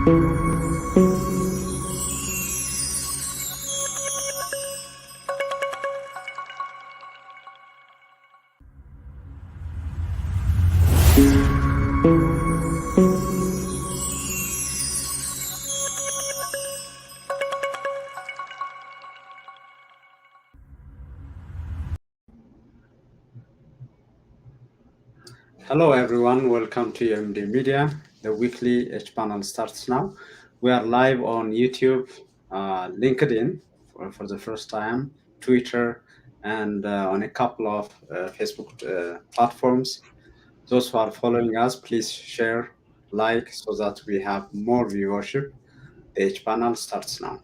Hello everyone, welcome to UMD Media. The weekly H panel starts now. We are live on YouTube, LinkedIn for the first time, Twitter, and on a couple of Facebook platforms. Those who are following us, please share, like, so that we have more viewership. The H panel starts now.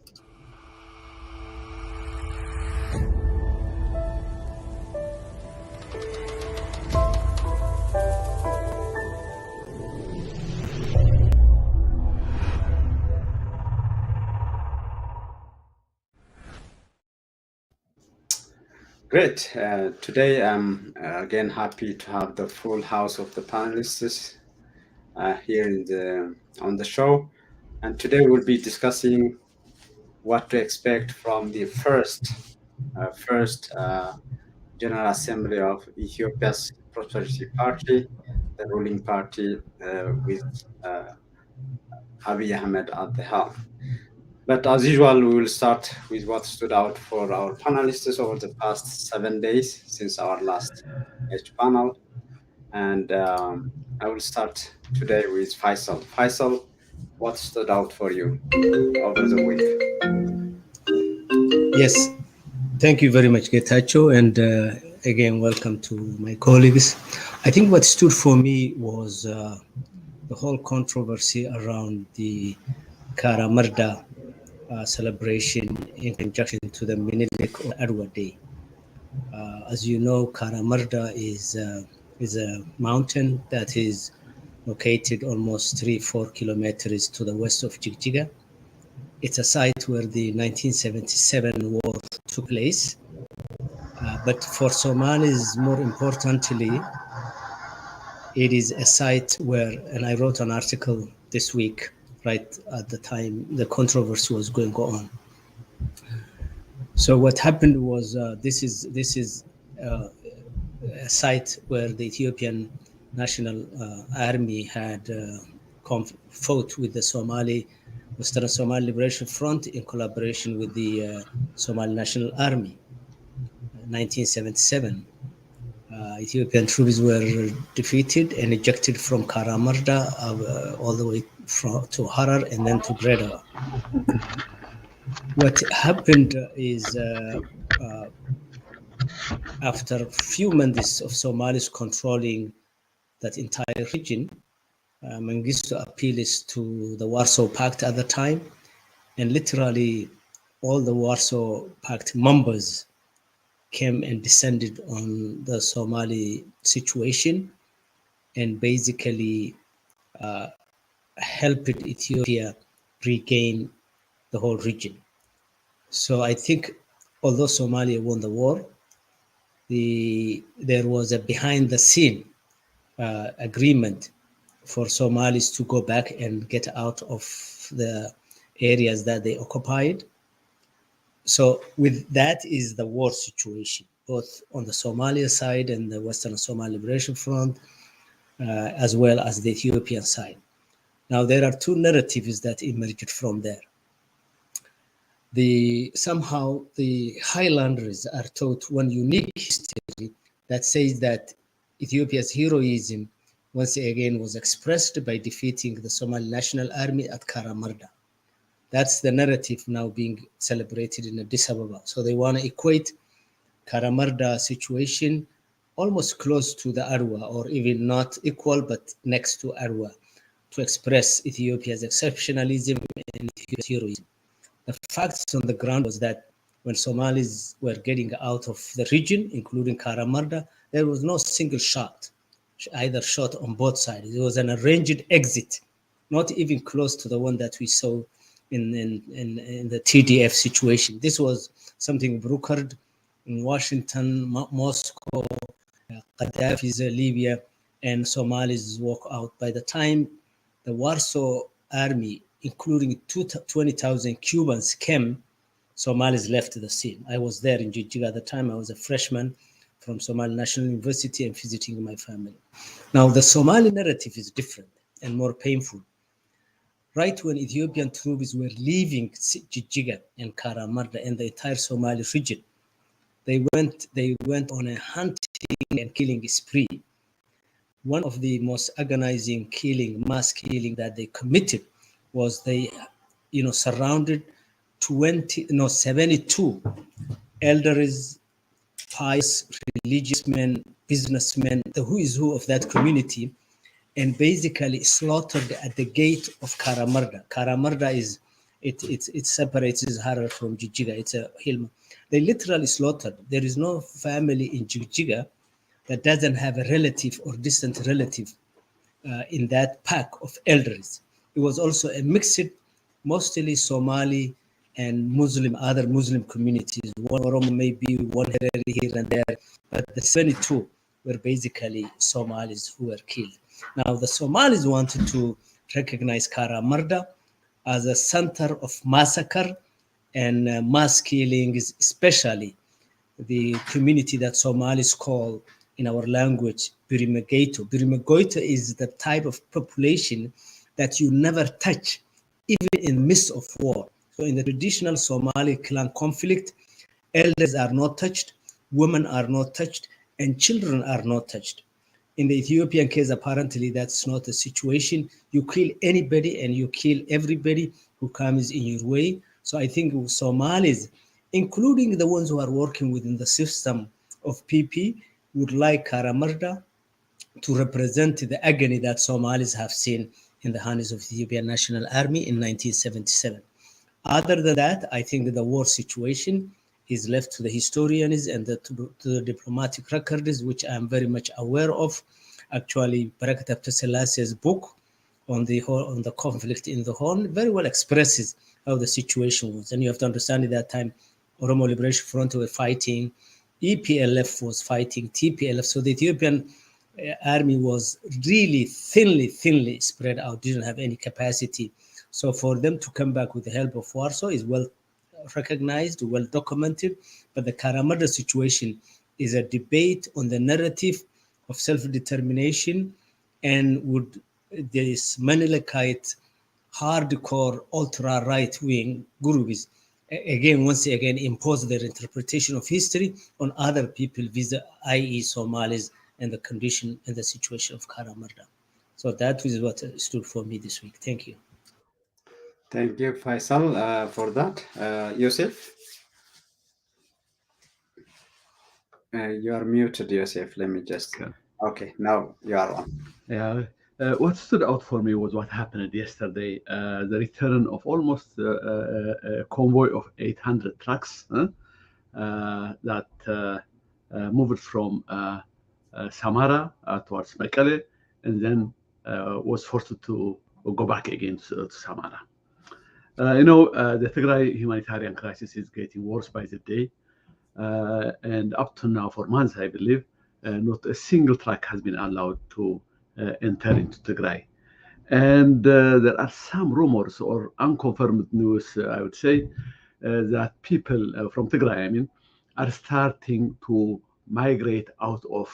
Great. Today I'm again happy to have the full house of the panelists here on the show. And today we'll be discussing what to expect from the first General Assembly of Ethiopia's Prosperity Party, the ruling party with Abiy Ahmed at the helm. But as usual, we will start with what stood out for our panelists over the past 7 days since our last H panel. And I will start today with Faisal. Faisal, what stood out for you over the week? Yes, thank you very much, Getachew, and again, welcome to my colleagues. I think what stood for me was the whole controversy around the Karamardha celebration in conjunction to the Minilik or Adwa Day. As you know, Karamardha is a mountain that is located almost 3-4 kilometers to the west of Jigjiga. It's a site where the 1977 war took place. But for Somalis, more importantly, it is a site where, and I wrote an article this week, right at the time the controversy was going on. So what happened was this is a site where the Ethiopian National Army had fought with the Western Somali Liberation Front in collaboration with the Somali National Army. 1977. Ethiopian troops were defeated and ejected from Karamardha all the way to Harar and then to Greda. What happened is after a few months of Somalis controlling that entire region, Mengistu appeals to the Warsaw Pact at the time, and literally all the Warsaw Pact members came and descended on the Somali situation and basically helped Ethiopia regain the whole region. So I think although Somalia won the war, there was a behind the scene agreement for Somalis to go back and get out of the areas that they occupied. So with that is the war situation, both on the Somalia side and the Western Somali Liberation Front, as well as the Ethiopian side. Now, there are two narratives that emerged from there. Somehow the Highlanders are taught one unique history that says that Ethiopia's heroism once again was expressed by defeating the Somali National Army at Karamardha. That's the narrative now being celebrated in Addis Ababa. So they want to equate Karamardha situation almost close to the Arwa, or even not equal, but next to Arwa, to express Ethiopia's exceptionalism and Ethiopia's heroism. The facts on the ground was that when Somalis were getting out of the region, including Karamardha, there was no single shot, either shot on both sides. It was an arranged exit, not even close to the one that we saw in the TDF situation. This was something brokered in Washington, Moscow, Gaddafi's Libya, and Somalis walk out. By the time the Warsaw Army including 20,000 Cubans came, Somalis left the scene. I was there in Jijjiga at the time. I was a freshman from Somali National University and visiting my family. Now, the Somali narrative is different and more painful. Right when Ethiopian troops were leaving Jijjiga and Karamardha and the entire Somali region, they went on a hunting and killing spree. One of the most agonizing mass killing that they committed was they, surrounded 72 elders, pious, religious men, businessmen, the who is who of that community, and basically slaughtered at the gate of Karamardha. Karamardha is it separates Harar from Jijjiga. It's a hill. They literally slaughtered. There is no family in Jijjiga that doesn't have a relative or distant relative in that pack of elders. It was also a mixed, mostly Somali and other Muslim communities. One Oromo maybe, one Harari here and there, but the 72 were basically Somalis who were killed. Now, the Somalis wanted to recognize Karamardha as a center of massacre and mass killings, especially the community that Somalis call in our language Birimageito. Birimageito is the type of population that you never touch, even in the midst of war. So in the traditional Somali clan conflict, elders are not touched, women are not touched, and children are not touched. In the Ethiopian case, apparently that's not the situation. You kill anybody and you kill everybody who comes in your way. So I think Somalis, including the ones who are working within the system of PP, would like Karamardha to represent the agony that Somalis have seen in the hands of the Ethiopian National Army in 1977. Other than that, I think that the war situation is left to the historians and to the diplomatic records, which I am very much aware of. Actually, Barakat Abdeselassie's book on the conflict in the Horn very well expresses how the situation was. And you have to understand at that time, Oromo Liberation Front were fighting, EPLF was fighting TPLF. So the Ethiopian army was really thinly spread out, didn't have any capacity. So for them to come back with the help of Warsaw is well recognized, well documented. But the Karamardha situation is a debate on the narrative of self-determination and would this Menelekite hardcore ultra-right-wing groups once again impose their interpretation of history on other people, i.e. Somalis, and the condition and the situation of Karamardha. So that is what stood for me this week. Thank you. Thank you, Faisal, for that. Yusuf, you are muted, Yusuf. Let me just. Okay. Okay, now you are on. Yeah. What stood out for me was what happened yesterday. The return of almost a convoy of 800 trucks that moved from Samara towards Mekelle, and then was forced to go back again to Samara. The Tigray humanitarian crisis is getting worse by the day. And up to now, for months, I believe, not a single truck has been allowed to enter into Tigray. And there are some rumors or unconfirmed news, I would say, that people from Tigray, are starting to migrate out of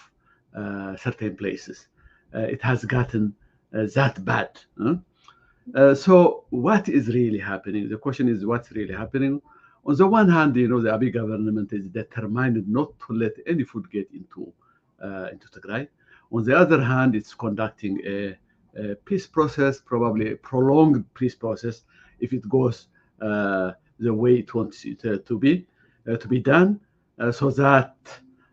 certain places. It has gotten that bad. So what is really happening? The question is, what's really happening? On the one hand, the Abiy government is determined not to let any food get into Tigray. On the other hand, it's conducting a peace process, probably a prolonged peace process, if it goes the way it wants it to be done, so that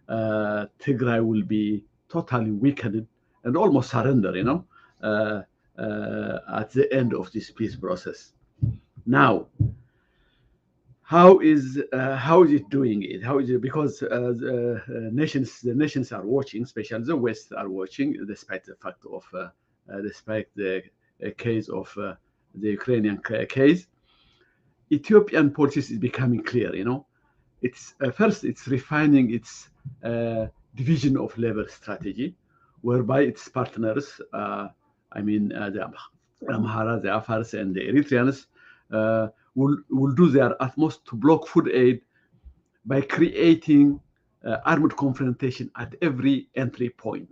Tigray will be totally weakened and almost surrender, at the end of this peace process. Now, how is it doing it? How is it? Because the nations are watching, especially the West are watching, despite the fact of despite the case of the Ukrainian case. Ethiopian policy is becoming clear. It's first it's refining its division of labor strategy, whereby its partners, the Amhara, the Afars, and the Eritreans will do their utmost to block food aid by creating armed confrontation at every entry point.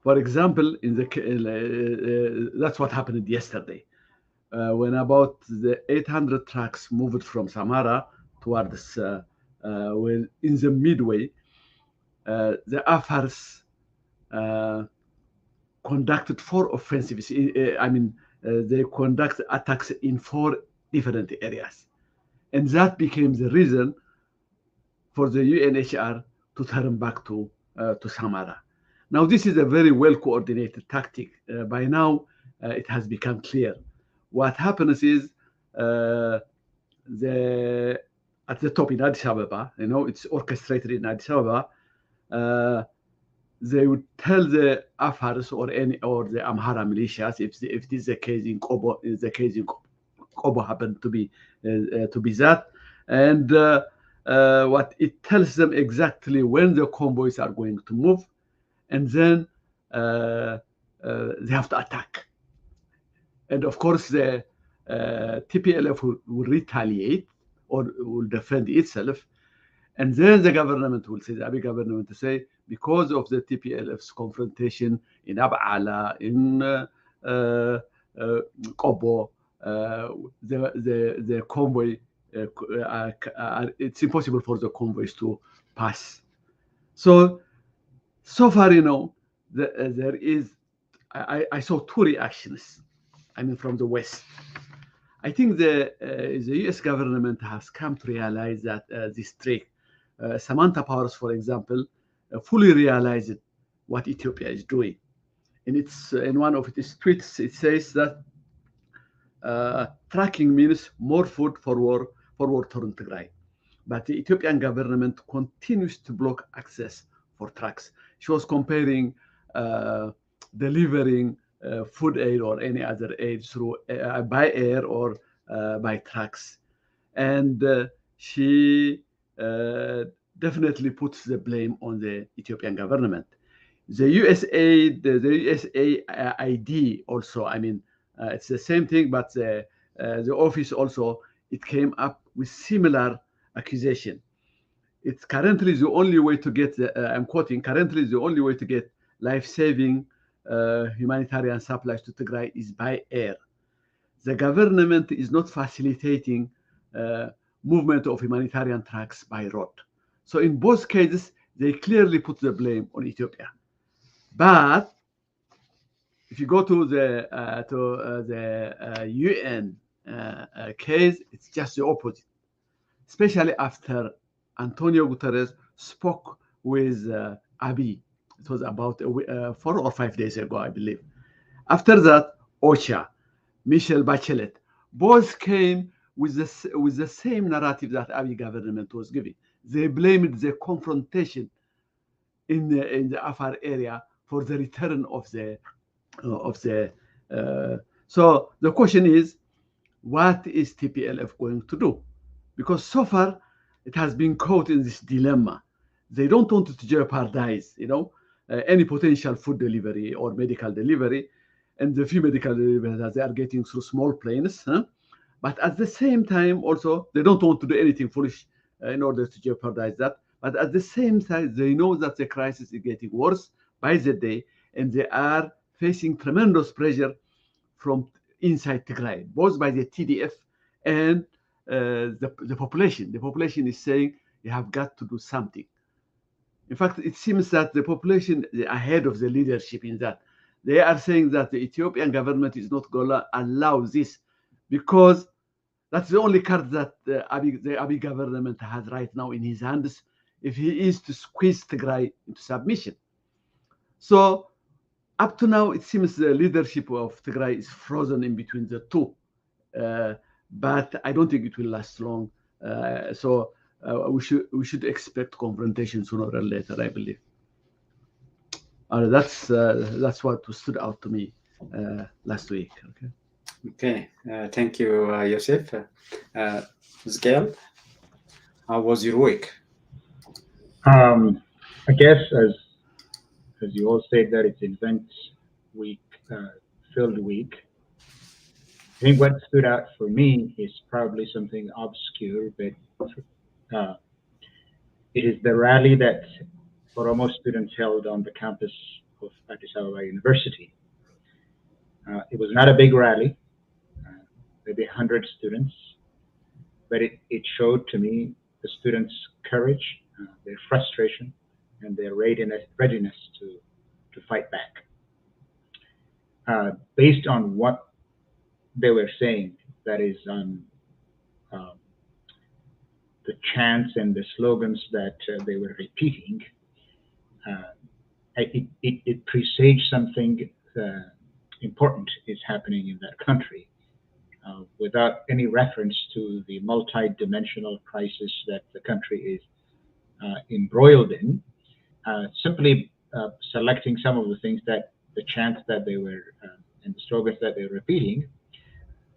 For example, that's what happened yesterday. When about the 800 trucks moved from Samara towards in the midway, the Afars conducted 4 offensives. They conduct attacks in 4 different areas, and that became the reason for the UNHCR to turn back to Samara. Now, this is a very well coordinated tactic. By now, it has become clear. What happens is at the top in Addis Ababa, it's orchestrated in Addis Ababa. They would tell the Afars or the Amhara militias, if this is the case in Kobo, happened to be that, and what it tells them exactly when the convoys are going to move, and then they have to attack. And of course, the TPLF will retaliate or will defend itself. And then the government will say, the Abiy government to say, because of the TPLF's confrontation in Ab'ala, in Kobo, the convoy, it's impossible for the convoys to pass. So far, there is, I saw 2 reactions, from the West. I think the US government has come to realize that this trick, Samantha Powers, for example, fully realized what Ethiopia is doing. In one of its tweets, it says that tracking means more food for war-torn Tigray. But the Ethiopian government continues to block access for trucks. She was comparing delivering food aid or any other aid through by air or by trucks, and she definitely puts the blame on the Ethiopian government. The USAID also, it's the same thing, but the office also, it came up with similar accusation. It's currently the only way to get, I'm quoting, currently the only way to get life-saving humanitarian supplies to Tigray is by air. The government is not facilitating movement of humanitarian trucks by road. So in both cases, they clearly put the blame on Ethiopia. But if you go to the UN case, it's just the opposite. Especially after Antonio Guterres spoke with Abiy. It was about 4 or 5 days ago, I believe. After that, OCHA, Michelle Bachelet, both came with the same narrative that Abiy government was giving. They blamed the confrontation in the Afar area for the return of the. So the question is, what is TPLF going to do? Because so far it has been caught in this dilemma. They don't want to jeopardize, any potential food delivery or medical delivery, and the few medical deliveries that they are getting through small planes. But at the same time, also, they don't want to do anything foolish in order to jeopardize that. But at the same time, they know that the crisis is getting worse by the day, and they are facing tremendous pressure from inside Tigray, both by the TDF and the population. The population is saying you have got to do something. In fact, it seems that the population is ahead of the leadership in that. They are saying that the Ethiopian government is not going to allow this because that's the only card that the Abiy government has right now in his hands if he is to squeeze Tigray into submission. So up to now, it seems the leadership of Tigray is frozen in between the two. But I don't think it will last long. So we should expect confrontation sooner or later, I believe. That's what stood out to me last week. Okay. Thank you, Yosef. Zgail, how was your week? I guess as you all said that it's event week filled week. I think what stood out for me is probably something obscure, but it is the rally that Oromo students held on the campus of Addis Ababa University. It was not a big rally, maybe 100 students, but it showed to me the students' courage, their frustration, and their readiness to fight back. Based on what they were saying, that is on the chants and the slogans that they were repeating, it presaged something important is happening in that country, without any reference to the multi-dimensional crisis that the country is embroiled in. Simply selecting some of the things that the chants that they were and the slogans that they were repeating.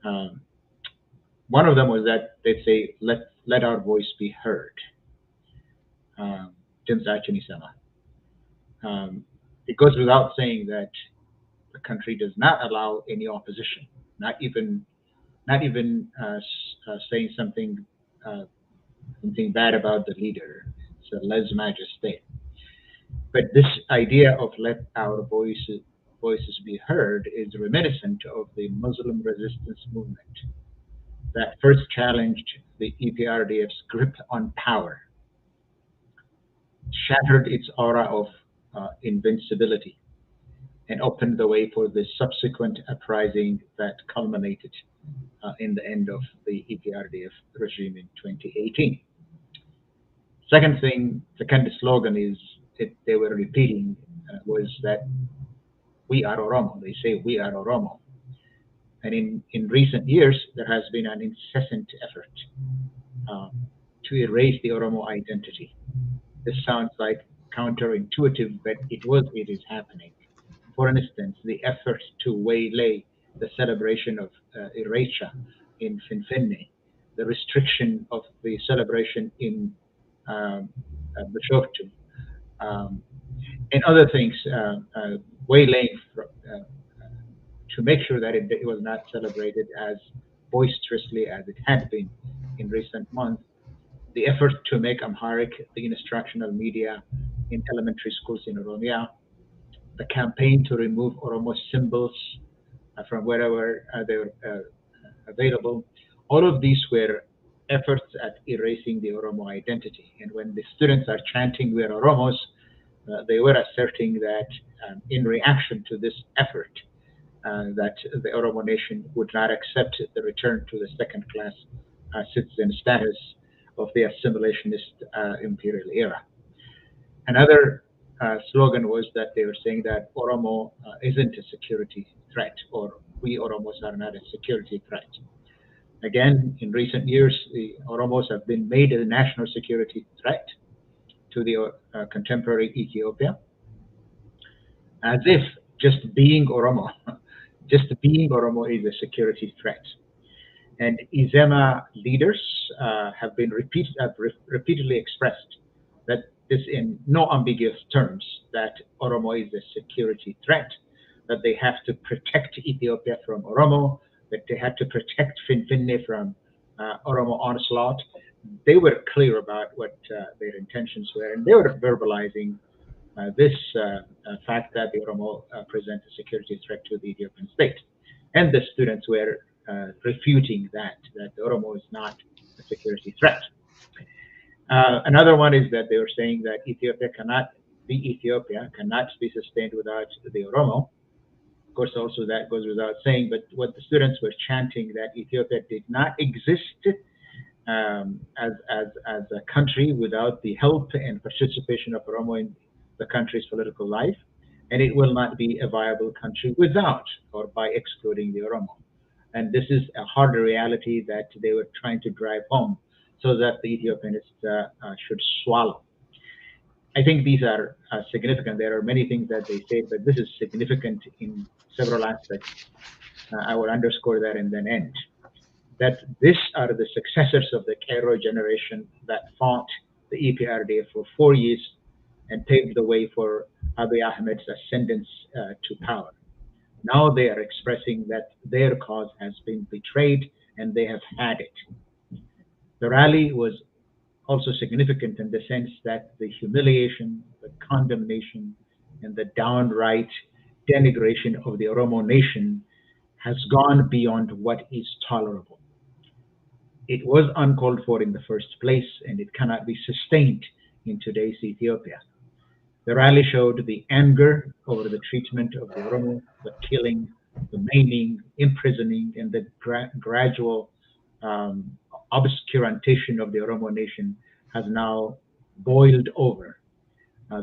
One of them was that they'd say, "Let our voice be heard." It goes without saying that the country does not allow any opposition, not even saying something bad about the leader. It's a lèse-majesté. But this idea of let our voices be heard is reminiscent of the Muslim resistance movement that first challenged the EPRDF's grip on power, shattered its aura of invincibility, and opened the way for the subsequent uprising that culminated in the end of the EPRDF regime in 2018. Second slogan is they were repeating was that we are Oromo. They say we are Oromo. And in recent years, there has been an incessant effort to erase the Oromo identity. This sounds like counterintuitive, but it is happening. For instance, the effort to waylay the celebration of Irecha in Finfinne, the restriction of the celebration in Bishoftu, and other things, waylaying to make sure that it was not celebrated as boisterously as it had been in recent months. The effort to make Amharic the instructional media in elementary schools in Oromia, the campaign to remove Oromo symbols from wherever they were available. All of these were efforts at erasing the Oromo identity. And when the students are chanting "We are Oromos," they were asserting that in reaction to this effort, that the Oromo nation would not accept the return to the second-class citizen status of the assimilationist imperial era. Another slogan was that they were saying that Oromo isn't a security threat, or we Oromos are not a security threat. Again, in recent years, the Oromos have been made a national security threat to the contemporary Ethiopia, as if just being Oromo is a security threat. And Izema leaders have repeatedly expressed that this in no ambiguous terms, that Oromo is a security threat, that they have to protect Ethiopia from Oromo, that they had to protect Finfinne from Oromo onslaught. They were clear about what their intentions were, and they were verbalizing this fact that the Oromo present a security threat to the Ethiopian state. And the students were refuting that the Oromo is not a security threat. Another one is that they were saying that Ethiopia cannot be sustained without the Oromo. Of course, also that goes without saying, but what the students were chanting, that Ethiopia did not exist as a country without the help and participation of Oromo in the country's political life, and it will not be a viable country without or by excluding the Oromo. And this is a harder reality that they were trying to drive home so that the Ethiopians should swallow. I think these are significant. There are many things that they say, but this is significant in several aspects. I will underscore that and then end. That these are the successors of the Cairo generation that fought the EPRDF for 4 years and paved the way for Abiy Ahmed's ascendance to power. Now they are expressing that their cause has been betrayed and they have had it. The rally was also significant in the sense that the humiliation, the condemnation, and the downright denigration of the Oromo nation has gone beyond what is tolerable. It was uncalled for in the first place, and it cannot be sustained in today's Ethiopia. The rally showed the anger over the treatment of the Oromo, the killing, the maiming, imprisoning, and the gradual obscurantation of the Oromo nation has now boiled over.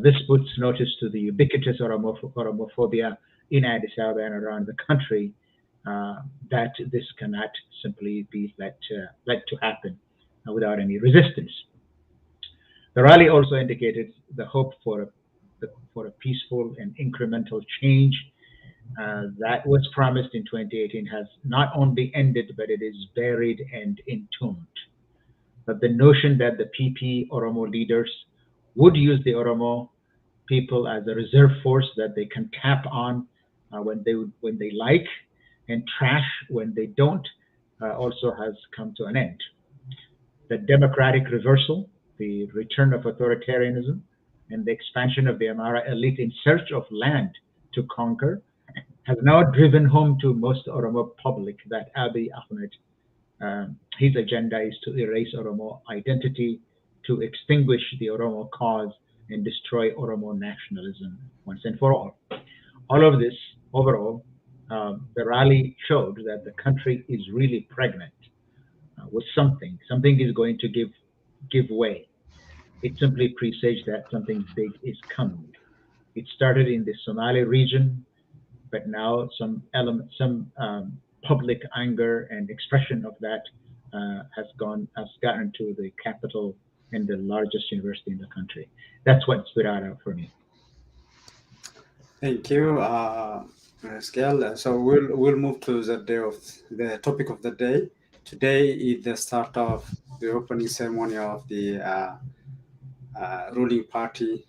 This puts notice to the ubiquitous Oromophobia in Addis Ababa and around the country, that this cannot simply be let to happen without any resistance. The rally also indicated the hope for a peaceful and incremental change that was promised in 2018 has not only ended, but it is buried and entombed. But the notion that the PP Oromo leaders would use the Oromo people as a reserve force that they can tap on when they like, and trash when they don't, also has come to an end. The democratic reversal, the return of authoritarianism, and the expansion of the Amara elite in search of land to conquer has now driven home to most Oromo public that Abiy Ahmed, his agenda is to erase Oromo identity, to extinguish the Oromo cause, and destroy Oromo nationalism once and for all. All of this, overall, the rally showed that the country is really pregnant with something. Something is going to give way. It simply presaged that something big is coming. It started in the Somali region, but now some public anger and expression of that has gotten to the capital and the largest university in the country. That's what stood out for me. Thank you, Pascal. So we'll move to the topic of the day. Today is the start of the opening ceremony of the ruling party,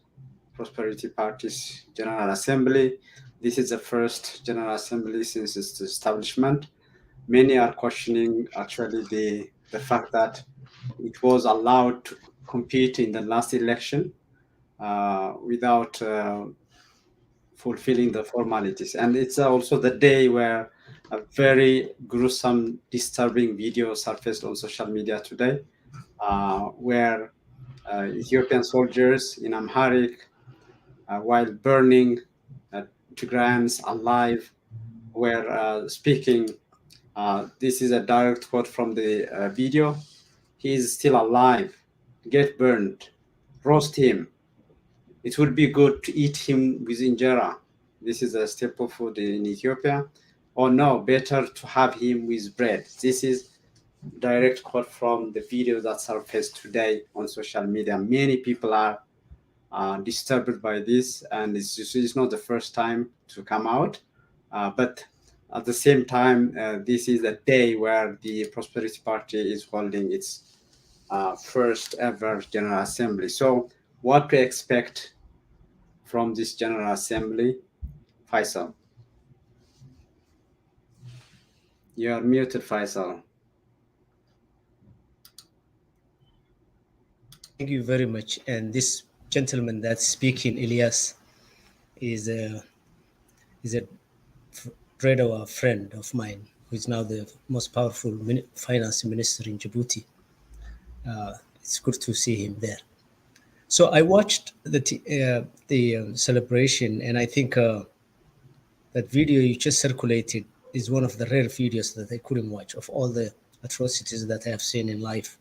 Prosperity Party's General Assembly. This is the first General Assembly since its establishment. Many are questioning actually the fact that it was allowed to compete in the last election without fulfilling the formalities. And it's also the day where a very gruesome, disturbing video surfaced on social media today, where Ethiopian soldiers in Amharic, while burning Tigrayans alive, were speaking. This is a direct quote from the video. He is still alive. Get burned. Roast him. It would be good to eat him with injera. This is a staple food in Ethiopia. Or no, better to have him with bread. This is direct quote from the video that surfaced today on social media. Many people are disturbed by this, and it's not the first time to come out. But at the same time, this is a day where the Prosperity Party is holding its first ever General Assembly. So what to expect from this General Assembly? Faisal. You are muted, Faisal. Thank you very much. And this gentleman that's speaking, Elias, is a brother or friend of mine who is now the most powerful finance minister in Djibouti. It's good to see him there. So I watched the celebration, and I think that video you just circulated is one of the rare videos that I couldn't watch of all the atrocities that I have seen in life.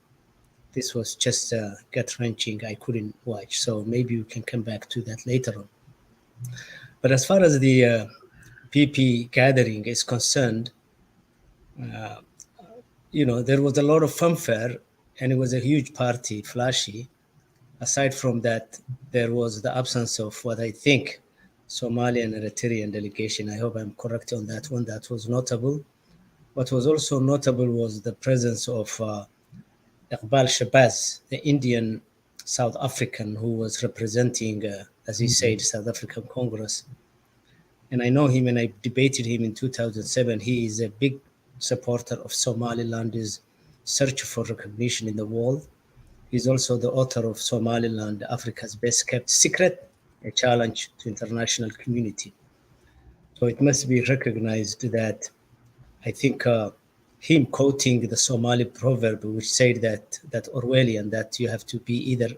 This was just gut-wrenching. I couldn't watch. So maybe we can come back to that later on. But as far as the PP gathering is concerned, there was a lot of fanfare, and it was a huge party, flashy. Aside from that, there was the absence of what I think Somali and Eritrean delegation. I hope I'm correct on that one. That was notable. What was also notable was the presence of Iqbal Shabazz, the Indian South African who was representing, as he said, South African Congress. and I know him and I debated him in 2007. He is a big supporter of Somaliland's search for recognition in the world. He's also the author of Somaliland, Africa's Best Kept Secret, a challenge to international community. So it must be recognized that I think him quoting the Somali proverb, which said that Orwellian, that you have to be either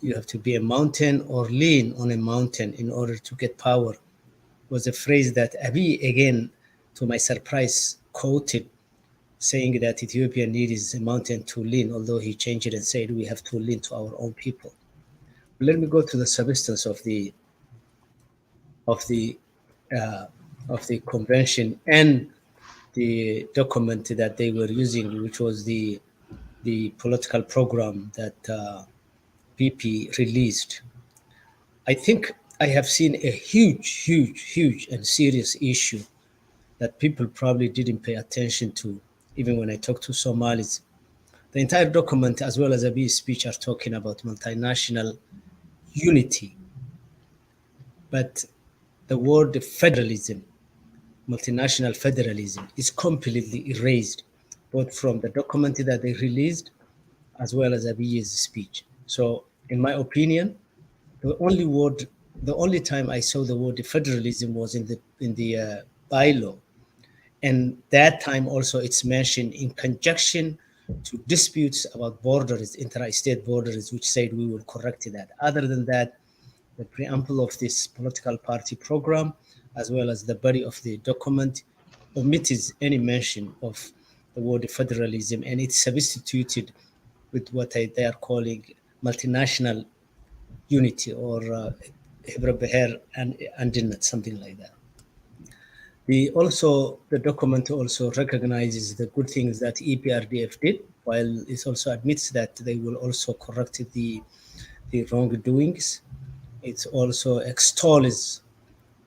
you have to be a mountain or lean on a mountain in order to get power, was a phrase that Abiy, again, to my surprise, quoted, saying that Ethiopia needs a mountain to lean, although he changed it and said we have to lean to our own people. Let me go to the substance of of the uh, the convention and the document that they were using, which was the political program that PP released. I think I have seen a huge and serious issue that people probably didn't pay attention to, even when I talk to Somalis. The entire document, as well as Abiy's speech, are talking about multinational unity, but the word federalism, multinational federalism, is completely erased, both from the document that they released as well as Abiy's speech. So, in my opinion, the only word, the only time I saw the word federalism was in the bylaw, and that time also it's mentioned in conjunction to disputes about borders, inter-state borders, which said we will correct that. Other than that, the preamble of this political party program, as well as the body of the document, omits any mention of the word federalism, and it's substituted with what they are calling multinational unity or Hebrew Beher and Andinet, something like that. The document also recognizes the good things that EPRDF did, while it also admits that they will also correct the wrongdoings. It also extols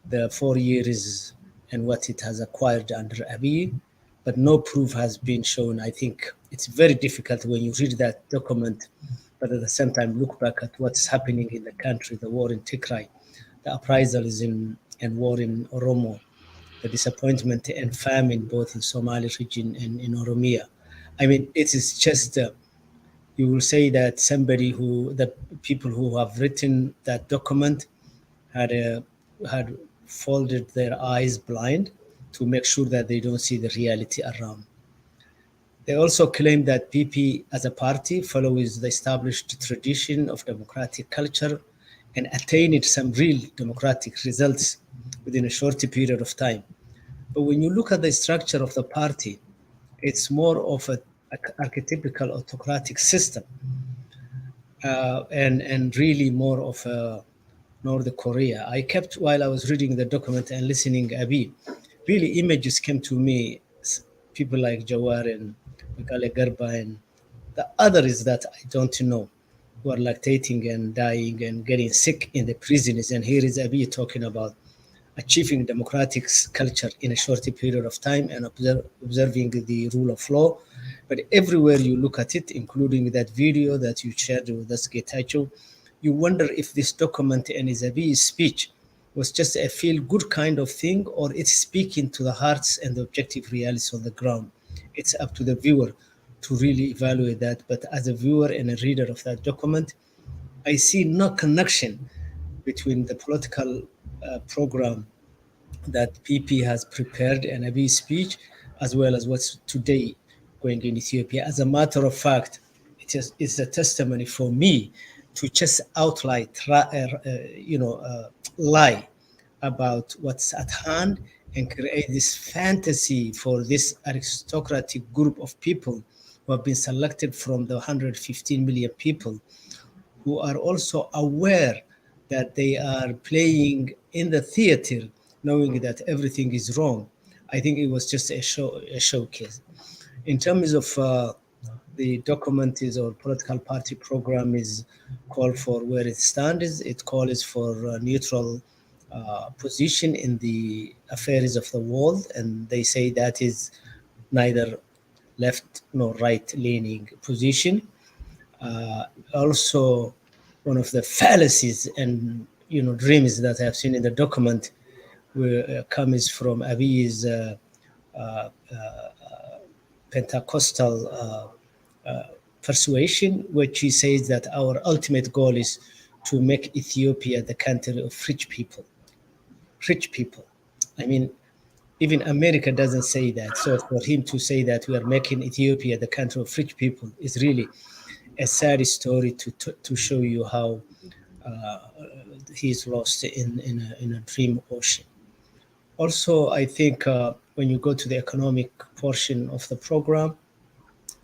the 4 years and what it has acquired under Abiy, but no proof has been shown. I think it's very difficult when you read that document, but at the same time look back at what's happening in the country, the war in Tigray, the uprisals and war in Oromo, the disappointment and famine both in Somali region and in Oromia. I mean, it is just you will say that the people who have written that document had had folded their eyes blind to make sure that they don't see the reality around. They also claim that PP as a party follows the established tradition of democratic culture and attained some real democratic results within a short period of time. But when you look at the structure of the party, it's more of a archetypical autocratic system, and really more of a North Korea. I kept, while I was reading the document and listening Abiy, really images came to me, people like Jawar and Megale Garba and the others that I don't know, who are lactating and dying and getting sick in the prisons. And here is Abiy talking about achieving democratic culture in a short period of time and observing the rule of law. But everywhere you look at it, including that video that you shared with us, Getachew, you wonder if this document and Abiy's speech was just a feel-good kind of thing, or it's speaking to the hearts and the objective realities on the ground. It's up to the viewer to really evaluate that. But as a viewer and a reader of that document, I see no connection between the political program that PP has prepared and Abiy's speech, as well as what's today going in Ethiopia. As a matter of fact, it's a testimony for me to just outright, lie about what's at hand and create this fantasy for this aristocratic group of people who have been selected from the 115 million people who are also aware that they are playing in the theater, knowing that everything is wrong. I think it was just a showcase. In terms of the document is or political party program is called for where it stands. It calls for a neutral position in the affairs of the world, and they say that is neither left nor right leaning position. Also, one of the fallacies and dreams that I have seen in the document comes from Abiy's Pentecostal persuasion, which he says that our ultimate goal is to make Ethiopia the country of rich people. Rich people. I mean, even America doesn't say that. So for him to say that we are making Ethiopia the country of rich people is really a sad story to show you how he's lost in a dream ocean. Also, I think when you go to the economic portion of the program,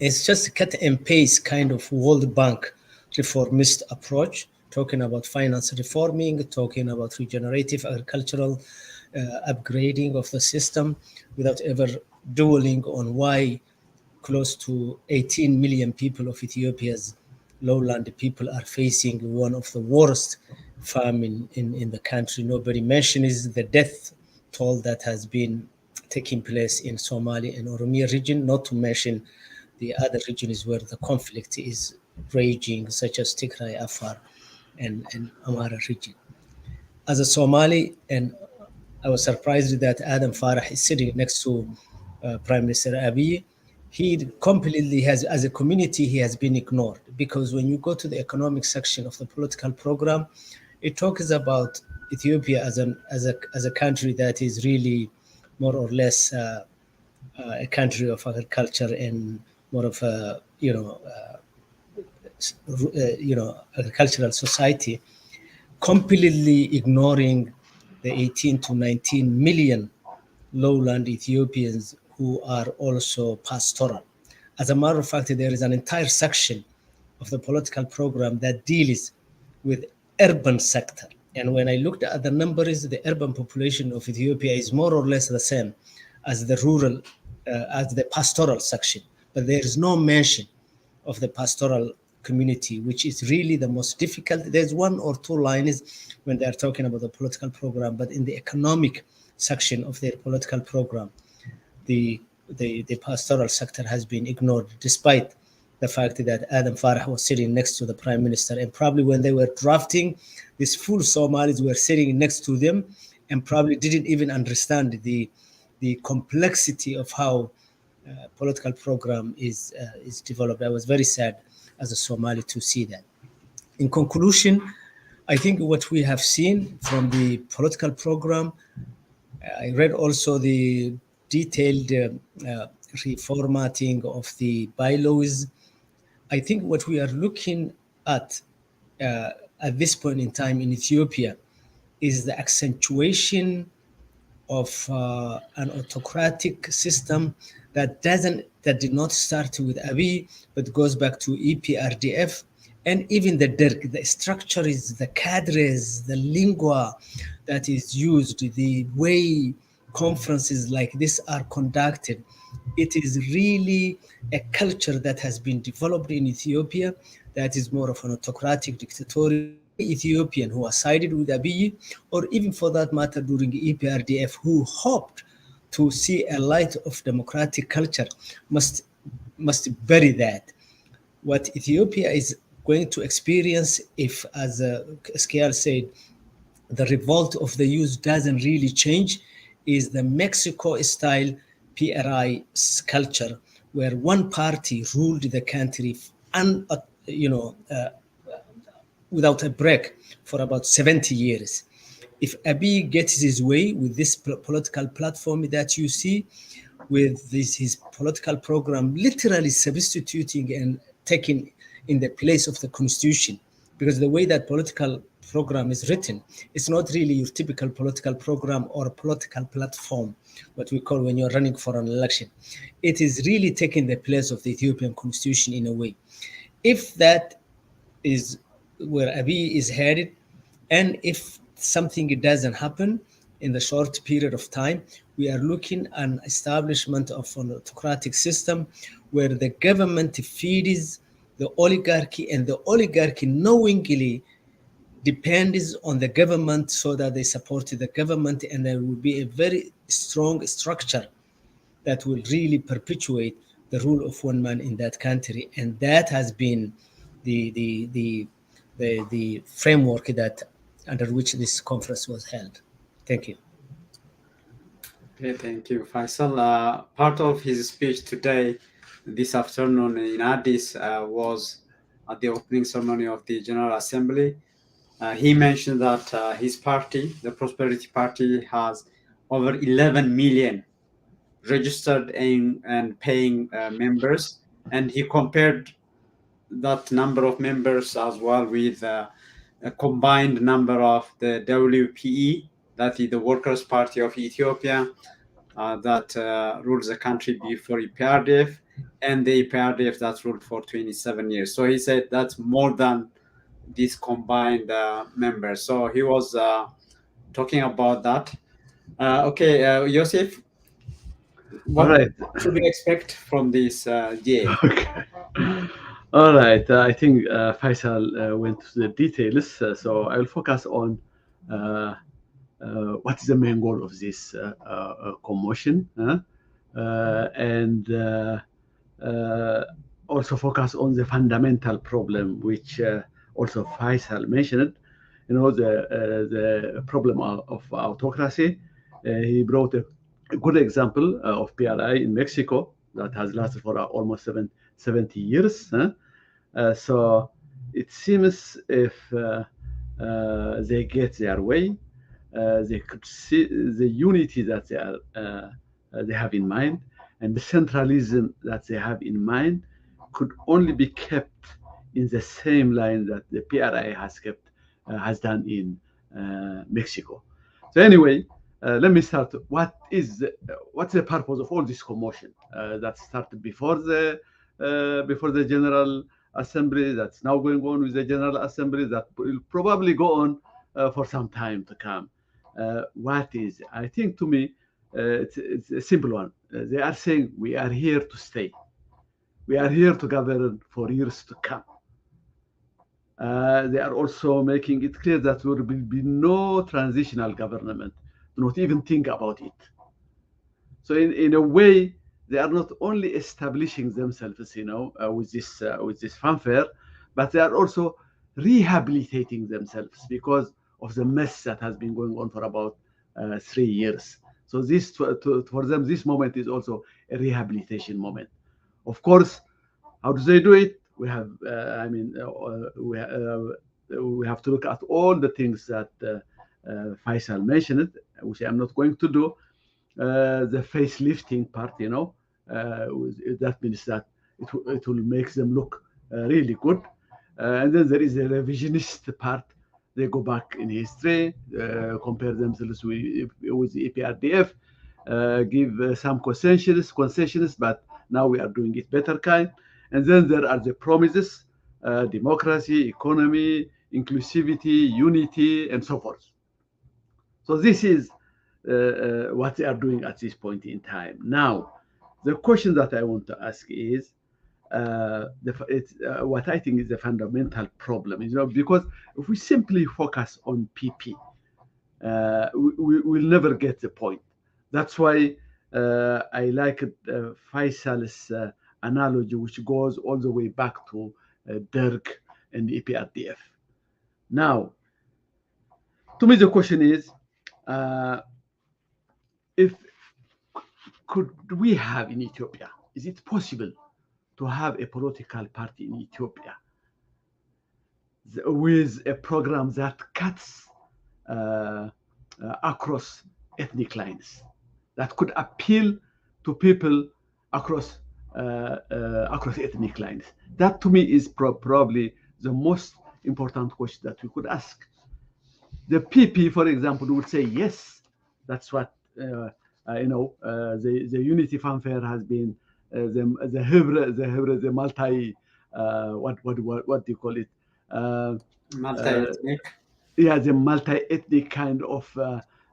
it's just a cut and paste kind of World Bank reformist approach, talking about finance reforming, talking about regenerative agricultural upgrading of the system without ever dwelling on why close to 18 million people of Ethiopia's lowland people are facing one of the worst famine in the country. Nobody mentions the death toll that has been taking place in Somali and Oromia region, not to mention the other regions where the conflict is raging, such as Tigray, Afar, and Amhara region. As a Somali, and I was surprised that Adam Farah is sitting next to Prime Minister Abiy. He completely has, as a community, he has been ignored, because when you go to the economic section of the political program, it talks about Ethiopia as a country that is really more or less a country of agriculture and more of a agricultural society, completely ignoring the 18 to 19 million lowland Ethiopians who are also pastoral. As a matter of fact, there is an entire section of the political program that deals with urban sector. And when I looked at the numbers, the urban population of Ethiopia is more or less the same as the rural, as the pastoral section. But there is no mention of the pastoral community, which is really the most difficult. There's one or two lines when they're talking about the political program, but in the economic section of their political program, the pastoral sector has been ignored, despite the fact that Adam Farah was sitting next to the prime minister. And probably when they were drafting, these full Somalis were sitting next to them and probably didn't even understand the complexity of how political program is developed. I was very sad as a Somali to see that. In conclusion, I think what we have seen from the political program, I read also the detailed reformatting of the bylaws. I think what we are looking at this point in time in Ethiopia is the accentuation of an autocratic system that did not start with Abiy, but goes back to EPRDF and even the DERG. The structure is the cadres, the lingua that is used, the way conferences like this are conducted. It is really a culture that has been developed in Ethiopia that is more of an autocratic, dictatorial. Ethiopian who are sided with Abiy, or even for that matter during EPRDF, who hoped to see a light of democratic culture, must bury that. What Ethiopia is going to experience, if, as Skial said, the revolt of the youth doesn't really change, is the Mexico-style PRI culture, where one party ruled the country and without a break for about 70 years. If Abiy gets his way with this political platform that you see, with his political program literally substituting and taking in the place of the constitution, because the way that political program is written, it's not really your typical political program or political platform, what we call when you're running for an election. It is really taking the place of the Ethiopian constitution in a way. If that is where Abiy is headed, and if something doesn't happen in the short period of time, we are looking at an establishment of an autocratic system where the government feeds the oligarchy, and the oligarchy knowingly depends on the government so that they support the government, and there will be a very strong structure that will really perpetuate the rule of one man in that country. And that has been the framework that under which this conference was held. Thank you. Okay, thank you, Faisal. Part of his speech today, this afternoon in Addis, was at the opening ceremony of the General Assembly. He mentioned that his party, the Prosperity Party, has over 11 million registered and paying members, and he compared that number of members as well with a combined number of the WPE, that is the Workers' Party of Ethiopia, that rules the country before EPRDF, and the EPRDF that ruled for 27 years. So he said that's more than these combined members. So he was talking about that. Okay, Yosef, All what right. should we expect from this GA? Okay. All right. I think Faisal went to the details, so I will focus on uh, what is the main goal of this commotion, and also focus on the fundamental problem, which also Faisal mentioned. You know, the problem of autocracy. He brought a good example of PRI in Mexico that has lasted for almost 70 years. So it seems if they get their way, they could see the unity that they have in mind, and the centralism that they have in mind could only be kept in the same line that the PRI has done in Mexico. So anyway, let me start. What's the purpose of all this commotion that started before the General Assembly, that's now going on with the General Assembly, that will probably go on for some time to come? What is? I think to me, it's a simple one. They are saying we are here to stay. We are here to govern for years to come. They are also making it clear that there will be no transitional government. Do not even think about it. So in a way, they are not only establishing themselves, with this fanfare, but they are also rehabilitating themselves because of the mess that has been going on for about 3 years. So this, for them, this moment is also a rehabilitation moment. Of course, how do they do it? We have, we have to look at all the things that Faisal mentioned, which I'm not going to do. The facelifting part, that means that it will make them look really good. And then there is a revisionist part. They go back in history, compare themselves with the EPRDF, give some concessions, but now we are doing it better kind. And then there are the promises, democracy, economy, inclusivity, unity, and so forth. So this is what they are doing at this point in time. Now, the question that I want to ask is, what I think is the fundamental problem, because if we simply focus on PP, we will never get the point. That's why I like Faisal's analogy, which goes all the way back to Dirk and EPRDF. Now, to me, the question is, if could we have in Ethiopia, is it possible to have a political party in Ethiopia with a program that cuts across ethnic lines, that could appeal to people across ethnic lines? That to me is probably the most important question that we could ask. The PP, for example, would say yes. That's what the unity fanfare has been the multi what do you call it? Multi-ethnic. Yeah, the multi-ethnic kind of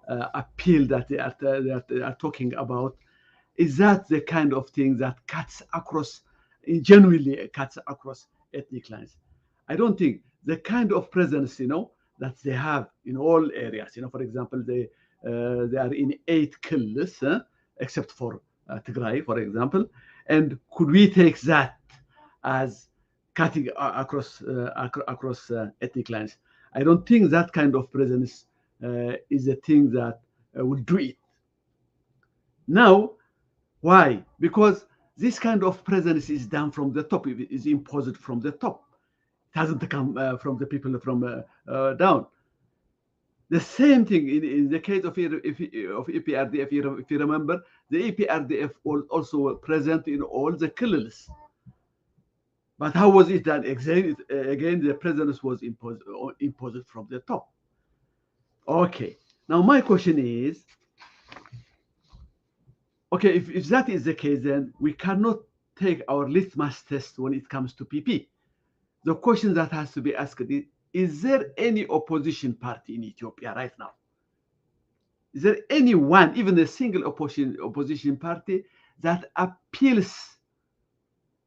appeal that they are talking about. Is that the kind of thing that genuinely cuts across ethnic lines? I don't think the kind of presence, that they have in all areas. For example, they are in 8 kills, except for Tigray, for example. And could we take that as cutting across ethnic lines? I don't think that kind of presence is a thing that will do it. Now, why? Because this kind of presence is done from the top, it is imposed from the top. It hasn't come from the people from down. The same thing in the case of EPRDF, if you remember, the EPRDF was also present in all the killers. But how was it done? Again, the presence was imposed from the top. Okay, now my question is, okay, if that is the case, then we cannot take our litmus test when it comes to PP. The question that has to be asked is there any opposition party in Ethiopia right now? Is there anyone, even a single opposition party, that appeals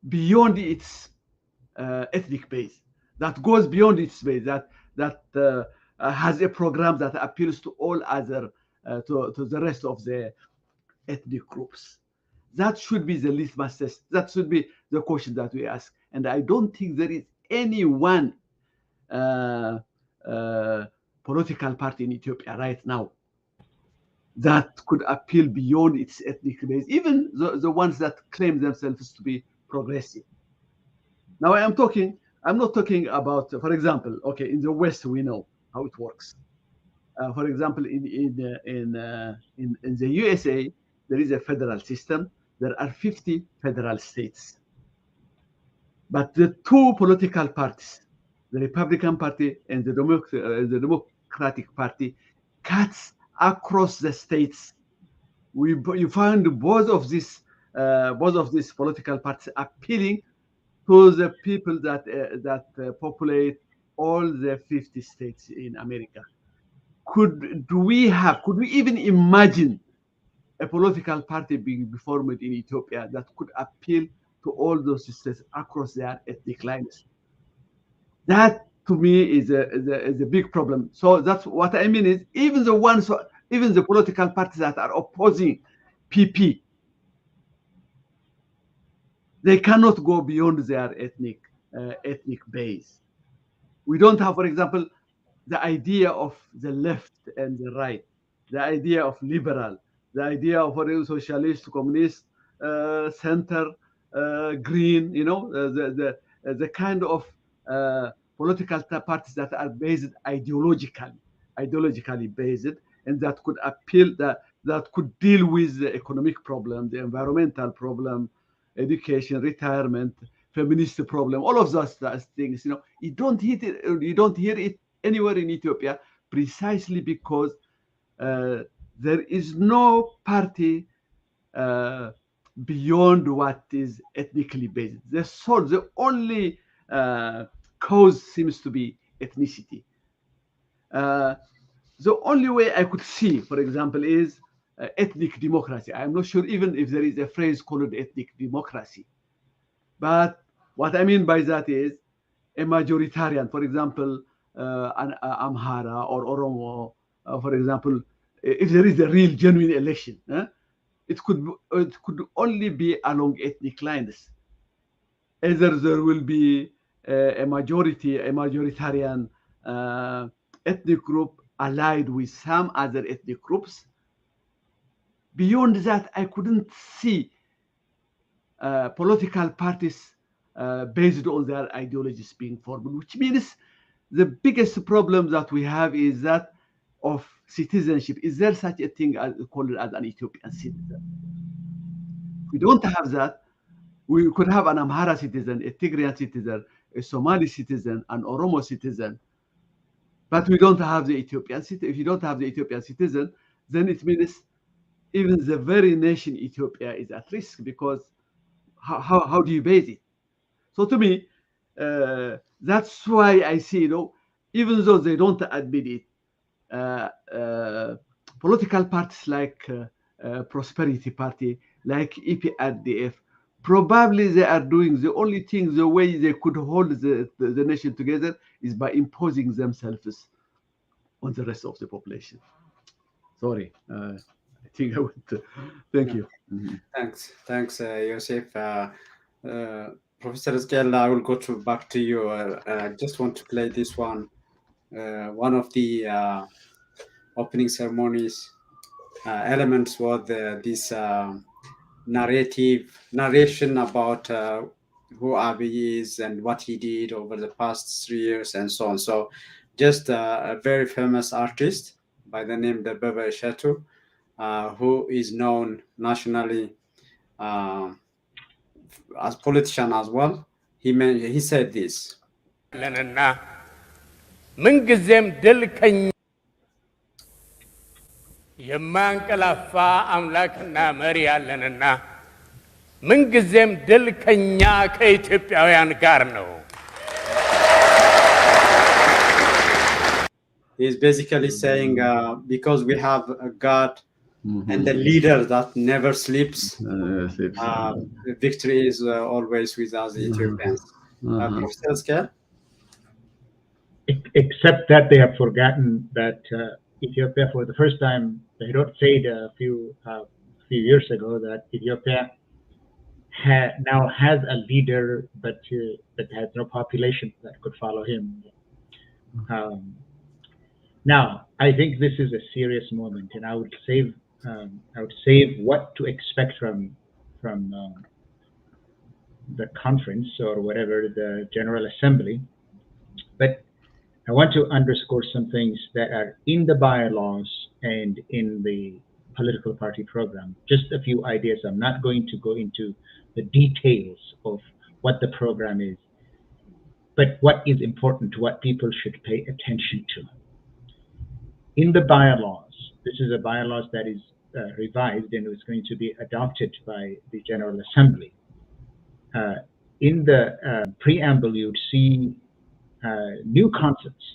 beyond its ethnic base, that goes beyond its base, that has a program that appeals to all other, to the rest of the ethnic groups? That should be the litmus test. That should be the question that we ask. And I don't think there is any one political party in Ethiopia right now that could appeal beyond its ethnic base, even the ones that claim themselves to be progressive. Now I'm not talking about, for example, okay, in the West we know how it works. For example, in the USA, there is a federal system. There are 50 federal states. But the two political parties, the Republican Party and the Democratic Party, cuts across the states. You find both of these political parties appealing to the people that populate all the 50 states in America. Could we even imagine a political party being formed in Ethiopia that could appeal to all those states across their ethnic lines? That to me is a big problem. So that's what I mean is even the political parties that are opposing PP, they cannot go beyond their ethnic base. We don't have, for example, the idea of the left and the right, the idea of liberal, the idea of socialist, communist, center, green, the kind of political parties that are based ideologically based, and that could appeal, that could deal with the economic problem, the environmental problem, education, retirement, feminist problem, all of those things. You don't hear it anywhere in Ethiopia, precisely because there is no party beyond what is ethnically based. The only cause seems to be ethnicity. The only way I could see, for example, is ethnic democracy. I'm not sure even if there is a phrase called ethnic democracy. But what I mean by that is a majoritarian, for example, an Amhara or Oromo, for example, if there is a real genuine election, it could only be along ethnic lines. Either there will be a majoritarian ethnic group allied with some other ethnic groups. Beyond that, I couldn't see political parties based on their ideologies being formed, which means the biggest problem that we have is that of citizenship. Is there such a thing called as an Ethiopian citizen? If we don't have that, we could have an Amhara citizen, a Tigrayan citizen, a Somali citizen, an Oromo citizen, but we don't have the Ethiopian citizen. If you don't have the Ethiopian citizen, then it means even the very nation Ethiopia is at risk, because how do you base it? So to me, that's why I see, even though they don't admit it, political parties like Prosperity Party, like EPRDF, probably they are doing the only thing, the way they could hold the nation together is by imposing themselves on the rest of the population. Sorry, I think I would. Thank you. Thanks, Yosef. Professor Zgel, I will go back to you. I just want to play this one. One of the opening ceremonies elements was this narration about who Abiy is and what he did over the past 3 years and so on. So just a very famous artist by the name of Baba Shatu, who is known nationally as politician as well. He said this. የማንቀላፋ አምላክና መሪ ያለንና ምንጊዜም ድል ከኛ ከኢትዮጵያውያን ጋር ነው። He's basically saying because we have a God and a leader that never sleeps, the victory is always with us, the Ethiopians. Professor Skell? Except that they have forgotten that Ethiopia, for the first time, they don't say it a few years ago that Ethiopia now has a leader, but has no population that could follow him. Now, I think this is a serious moment, and I would save what to expect from the conference or whatever, the General Assembly, but I want to underscore some things that are in the bylaws and in the political party program. Just a few ideas. I'm not going to go into the details of what the program is, but what is important, what people should pay attention to. In the bylaws, this is a bylaws that is revised and is going to be adopted by the General Assembly. In the preamble, you'd see new concepts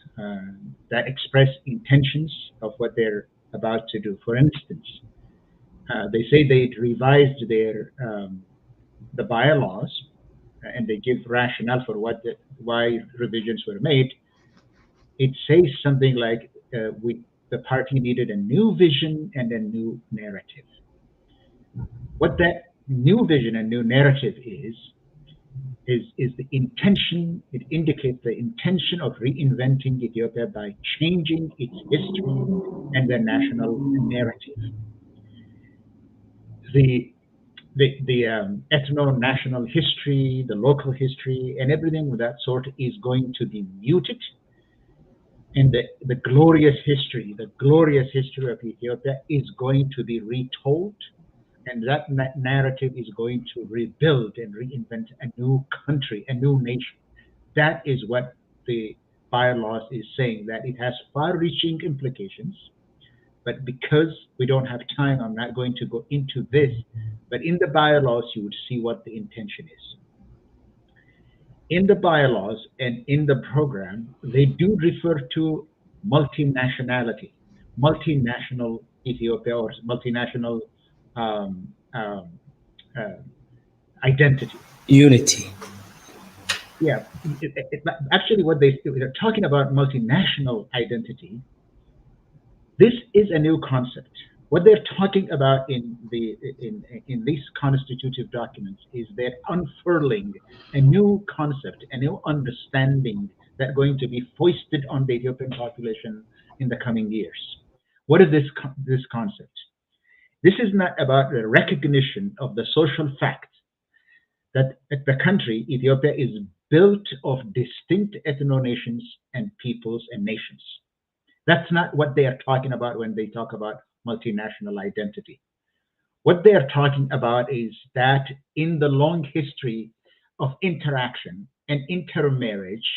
that express intentions of what they're about to do. For instance, they say they revised the bylaws, and they give rationale for why revisions were made. It says something like the party needed a new vision and a new narrative. What that new vision and new narrative is the intention. It indicates the intention of reinventing Ethiopia by changing its history and the national narrative. The ethno-national history, the local history, and everything of that sort is going to be muted, and the glorious history of Ethiopia is going to be retold. And that narrative is going to rebuild and reinvent a new country, a new nation. That is what the bylaws is saying, that it has far-reaching implications. But because we don't have time, I'm not going to go into this. But in the bylaws, you would see what the intention is. In the bylaws and in the program, they do refer to multinationality, multinational Ethiopia, or multinational identity. Unity. Yeah, actually what they're talking about multinational identity, this is a new concept. What they're talking about in these constitutive documents is they're unfurling a new concept, a new understanding that's going to be foisted on the Ethiopian population in the coming years. What is this concept? This is not about the recognition of the social fact that the country, Ethiopia, is built of distinct ethno-nations and peoples and nations. That's not what they are talking about when they talk about multinational identity. What they are talking about is that in the long history of interaction and intermarriage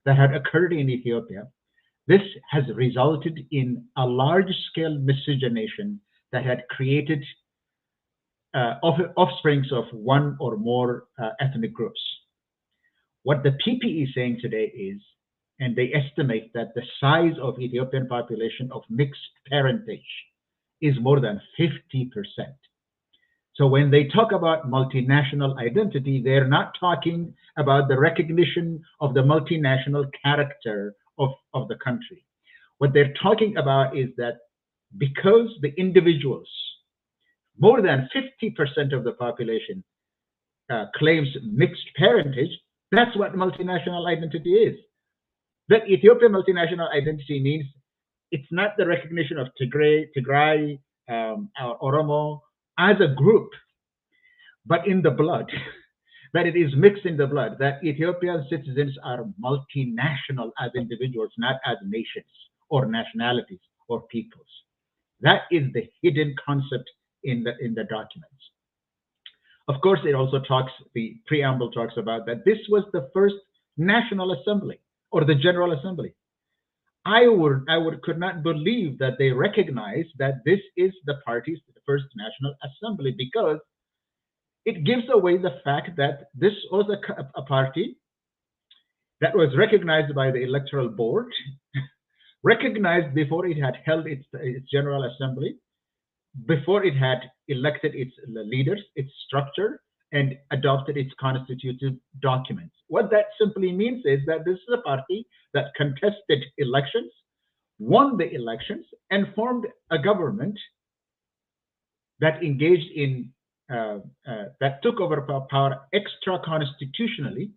that had occurred in Ethiopia, this has resulted in a large-scale miscegenation that had created offsprings of one or more ethnic groups. What the PP is saying today is, and they estimate that the size of Ethiopian population of mixed parentage is more than 50%. So when they talk about multinational identity, they're not talking about the recognition of the multinational character of the country. What they're talking about is that because the individuals, more than 50% of the population claims mixed parentage, that's what multinational identity is. That Ethiopian multinational identity means it's not the recognition of Tigray, or Oromo as a group, but in the blood, that it is mixed in the blood, that Ethiopian citizens are multinational as individuals, not as nations or nationalities or peoples. That is the hidden concept in the documents. Of course, it also talks, the preamble talks about that this was the first National Assembly or the General Assembly. I could not believe that they recognized that this is the party's first National Assembly, because it gives away the fact that this was a party that was recognized by the Electoral Board, recognized before it had held its General Assembly, before it had elected its leaders, its structure, and adopted its constitutive documents. What that simply means is that this is a party that contested elections, won the elections, and formed a government that engaged in, that took over power extra-constitutionally,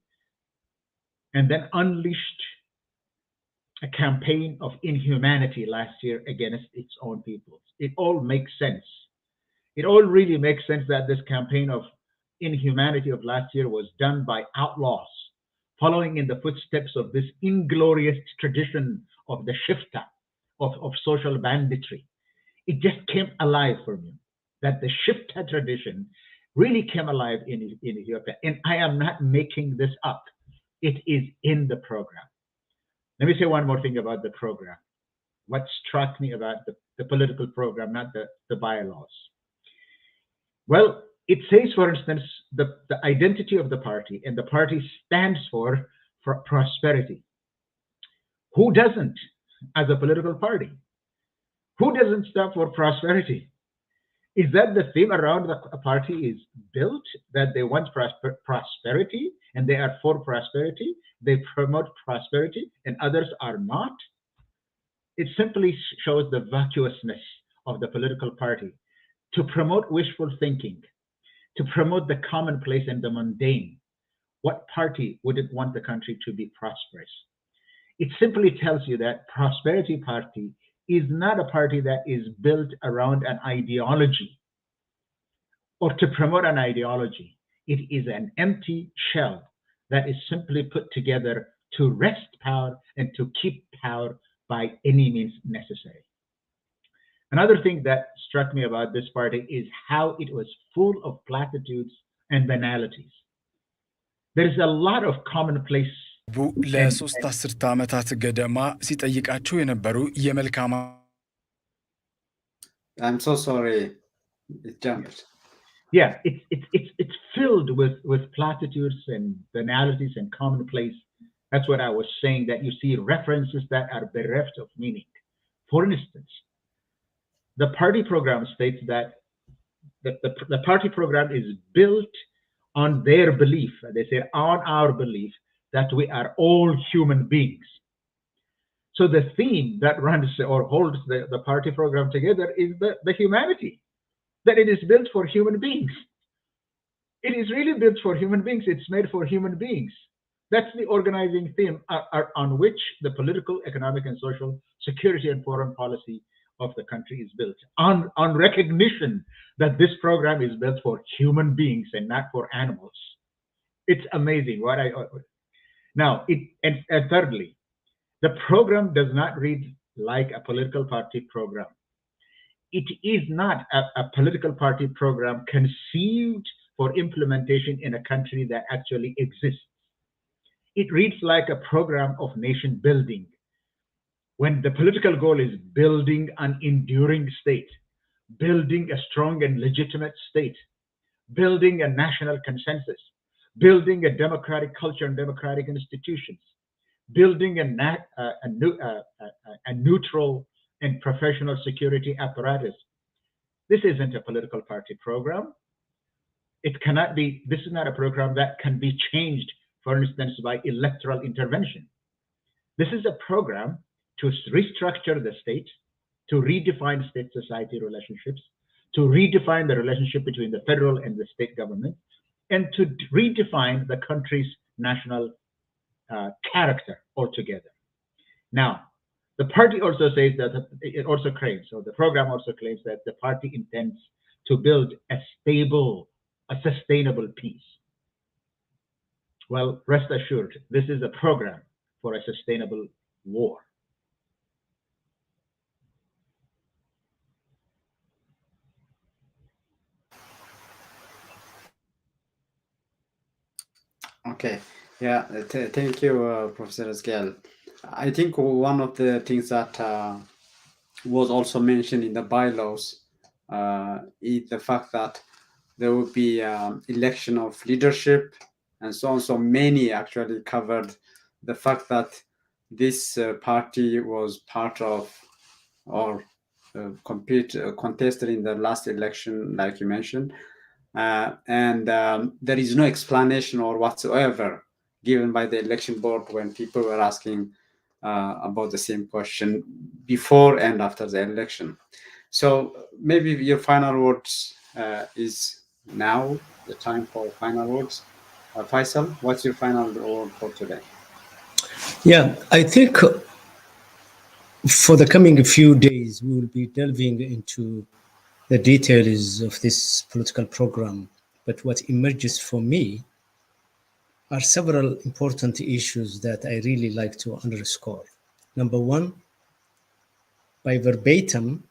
and then unleashed a campaign of inhumanity last year against its own peoples. It all makes sense. It all really makes sense that this campaign of inhumanity of last year was done by outlaws, following in the footsteps of this inglorious tradition of the shifta, of social banditry. It just came alive for me, that the shifta tradition really came alive in Ethiopia. And I am not making this up. It is in the program. Let me say one more thing about the program. What struck me about the political program, not the bylaws. Well, it says, for instance, the identity of the party, and the party stands for prosperity. Who doesn't as a political party? Who doesn't stand for prosperity? Is that the theme around the party is built, that they want prosperity and they are for prosperity, they promote prosperity and others are not? It simply shows the vacuousness of the political party to promote wishful thinking, to promote the commonplace and the mundane. What party wouldn't want the country to be prosperous? It simply tells you that Prosperity Party is not a party that is built around an ideology or to promote an ideology. It is an empty shell that is simply put together to wrest power and to keep power by any means necessary. Another thing that struck me about this party is how it was full of platitudes and banalities. There is a lot of commonplace. ለሶስት አስርተ ዓመታት ገደማ ሲጠይቃቸው የነበሩ የመልካም I'm so sorry, it jumped. Yeah, it's filled with platitudes and banalities and commonplace. That's what I was saying, that you see references that are bereft of meaning. For instance, the party program states that the party program is built on their belief. They say, on our belief that we are all human beings. So the theme that runs or holds the party program together is the humanity, that it is built for human beings. It is really built for human beings. It's made for human beings. That's the organizing theme on which the political, economic, and social security and foreign policy of the country is built. On recognition that this program is built for human beings and not for animals. It's amazing. Now, and thirdly, the program does not read like a political party program. It is not a political party program conceived for implementation in a country that actually exists. It reads like a program of nation building, when the political goal is building an enduring state, building a strong and legitimate state, building a national consensus, building a democratic culture and democratic institutions, building a neutral and professional security apparatus. This isn't a political party program. It cannot be. This is not a program that can be changed, for instance, by electoral intervention. This is a program to restructure the state, to redefine state-society relationships, to redefine the relationship between the federal and the state government, and to redefine the country's national character altogether. Now, The party also says that it also claims, so the program also claims that the party intends to build a sustainable peace. Well, rest assured, this is a program for a sustainable war. Okay, yeah, thank you, Professor Esquel. I think one of the things that was also mentioned in the bylaws is the fact that there will be election of leadership and so on. So many actually covered the fact that this party was part of or contested in the last election, like you mentioned. And there is no explanation or whatsoever given by the election board when people were asking about the same question before and after the election. So maybe your final words is now the time for final words. Faisal, what's your final word for today? Yeah, I think for the coming few days, we will be delving into the details of this political program. But what emerges for me are several important issues that I really like to underscore. Number one, by verbatim,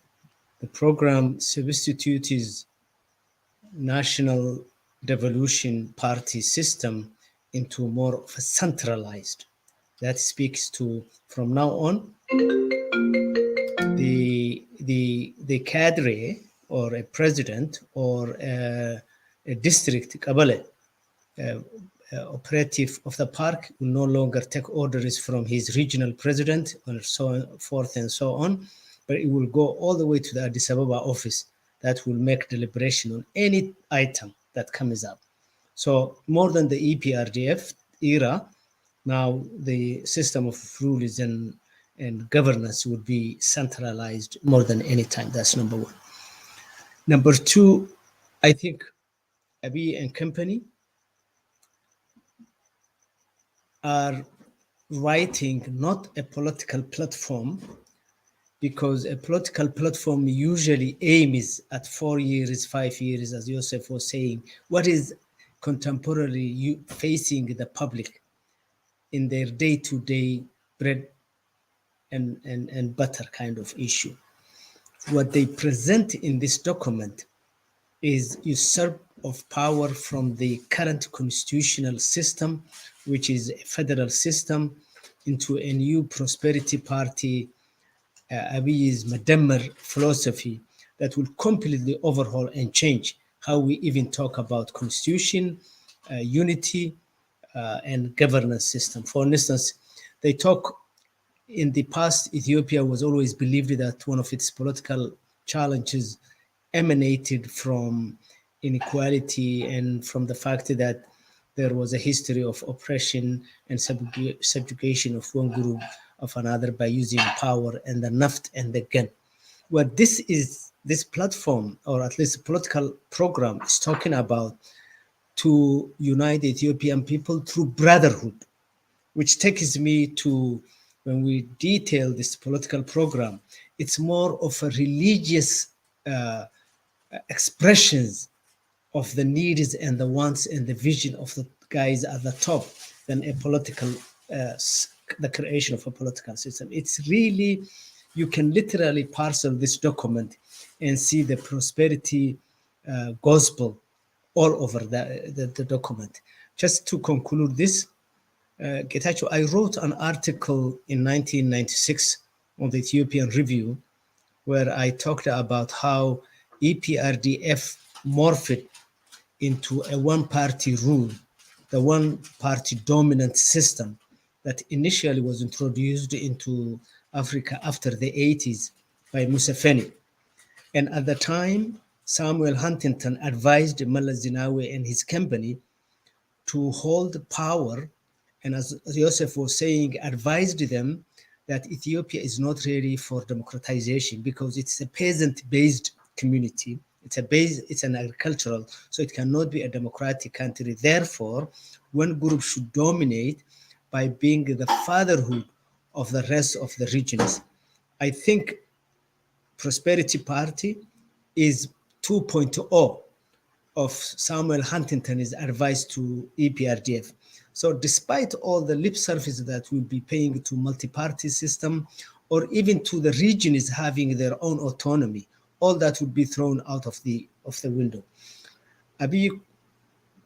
the program substitutes National Devolution Party system into more of a centralized. That speaks to, from now on, the cadre or a president or a district qabale, operative of the park will no longer take orders from his regional president and so forth and so on, but it will go all the way to the Addis Ababa office that will make deliberation on any item that comes up. So more than the EPRDF era, now the system of rules and governance would be centralized more than any time. That's number one. Number two, I think Abiy and company are writing not a political platform, because a political platform usually aims at 4 years, 5 years, as Joseph was saying. What is contemporarily facing the public in their day-to-day bread and butter kind of issue? What they present in this document is usurp of power from the current constitutional system, which is a federal system, into a new prosperity party, Abiy's Madammar philosophy that will completely overhaul and change how we even talk about constitution, unity, and governance system. For instance, they talk in the past, Ethiopia was always believed that one of its political challenges emanated from inequality and from the fact that there was a history of oppression and subjugation of one group of another by using power and the naft and the gun. What this platform, or at least political program, is talking about to unite the Ethiopian people through brotherhood, which takes me to, when we detail this political program, it's more of a religious expressions of the needs and the wants and the vision of the guys at the top than a political, the creation of a political system. It's really, you can literally parcel this document and see the prosperity gospel all over the document. Just to conclude this, Getachew, I wrote an article in 1996 on the Ethiopian Review where I talked about how EPRDF morphed into a one-party rule, the one-party dominant system that initially was introduced into Africa after the 80s by Museveni. And at the time, Samuel Huntington advised Mala Zenawi and his company to hold power, and as Joseph was saying, advised them that Ethiopia is not ready for democratization because it's a peasant-based community. It's an agricultural, so it cannot be a democratic country. Therefore, one group should dominate by being the fatherhood of the rest of the regions. I think Prosperity Party is 2.0 of Samuel Huntington's advice to EPRDF. So despite all the lip service that we'll be paying to multi-party system, or even to the regions having their own autonomy, all that would be thrown out of the window. Abiy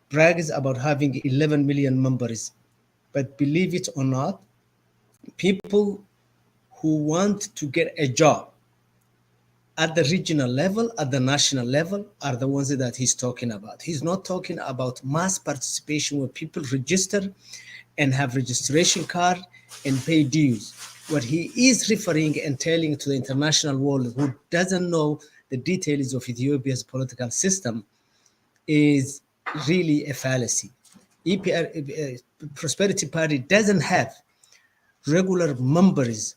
brags about having 11 million members, but believe it or not, people who want to get a job at the regional level, at the national level, are the ones that he's talking about. He's not talking about mass participation where people register and have registration card and pay dues. What he is referring and telling to the international world who doesn't know the details of Ethiopia's political system is really a fallacy. Prosperity Party doesn't have regular members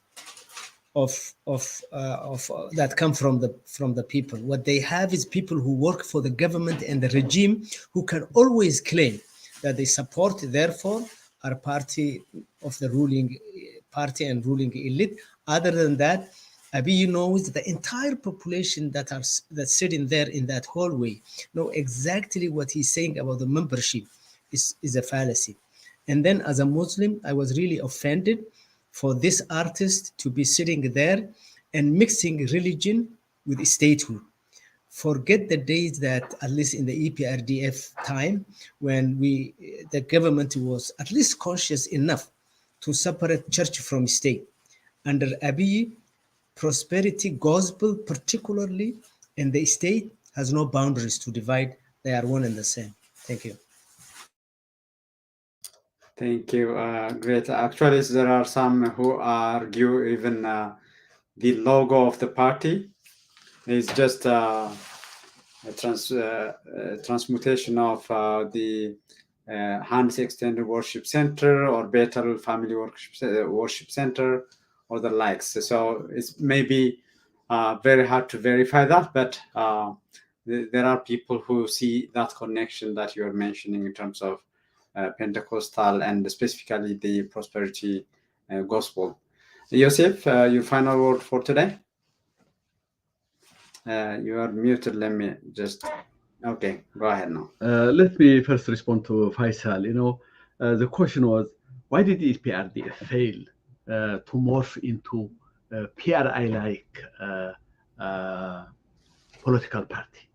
of that come from the people. What they have is people who work for the government and the regime who can always claim that they support, therefore are party of the ruling party and ruling elite. Other than that, Abiy knows the entire population that's sitting there in that hallway know exactly what he's saying about the membership is a fallacy. And then as a Muslim, I was really offended for this artist to be sitting there and mixing religion with statehood. Forget the days that, at least in the EPRDF time, when the government was at least conscious enough to separate church from state. Under Abiy, prosperity gospel particularly, and the state has no boundaries to divide. They are one and the same. Thank you. Thank you. Great. Actually, there are some who argue even the logo of the party is just a transmutation of the Hands Extended Worship Center or Bethel Family Worship Center or the likes. So it's maybe very hard to verify that, but there are people who see that connection that you're mentioning in terms of Pentecostal and specifically the prosperity gospel. Yosef, your final word for today? You are muted. Let me just... Okay, go ahead now. Let me first respond to Faisal. The question was, why did EPRDF fail to morph into a PRI-like political party?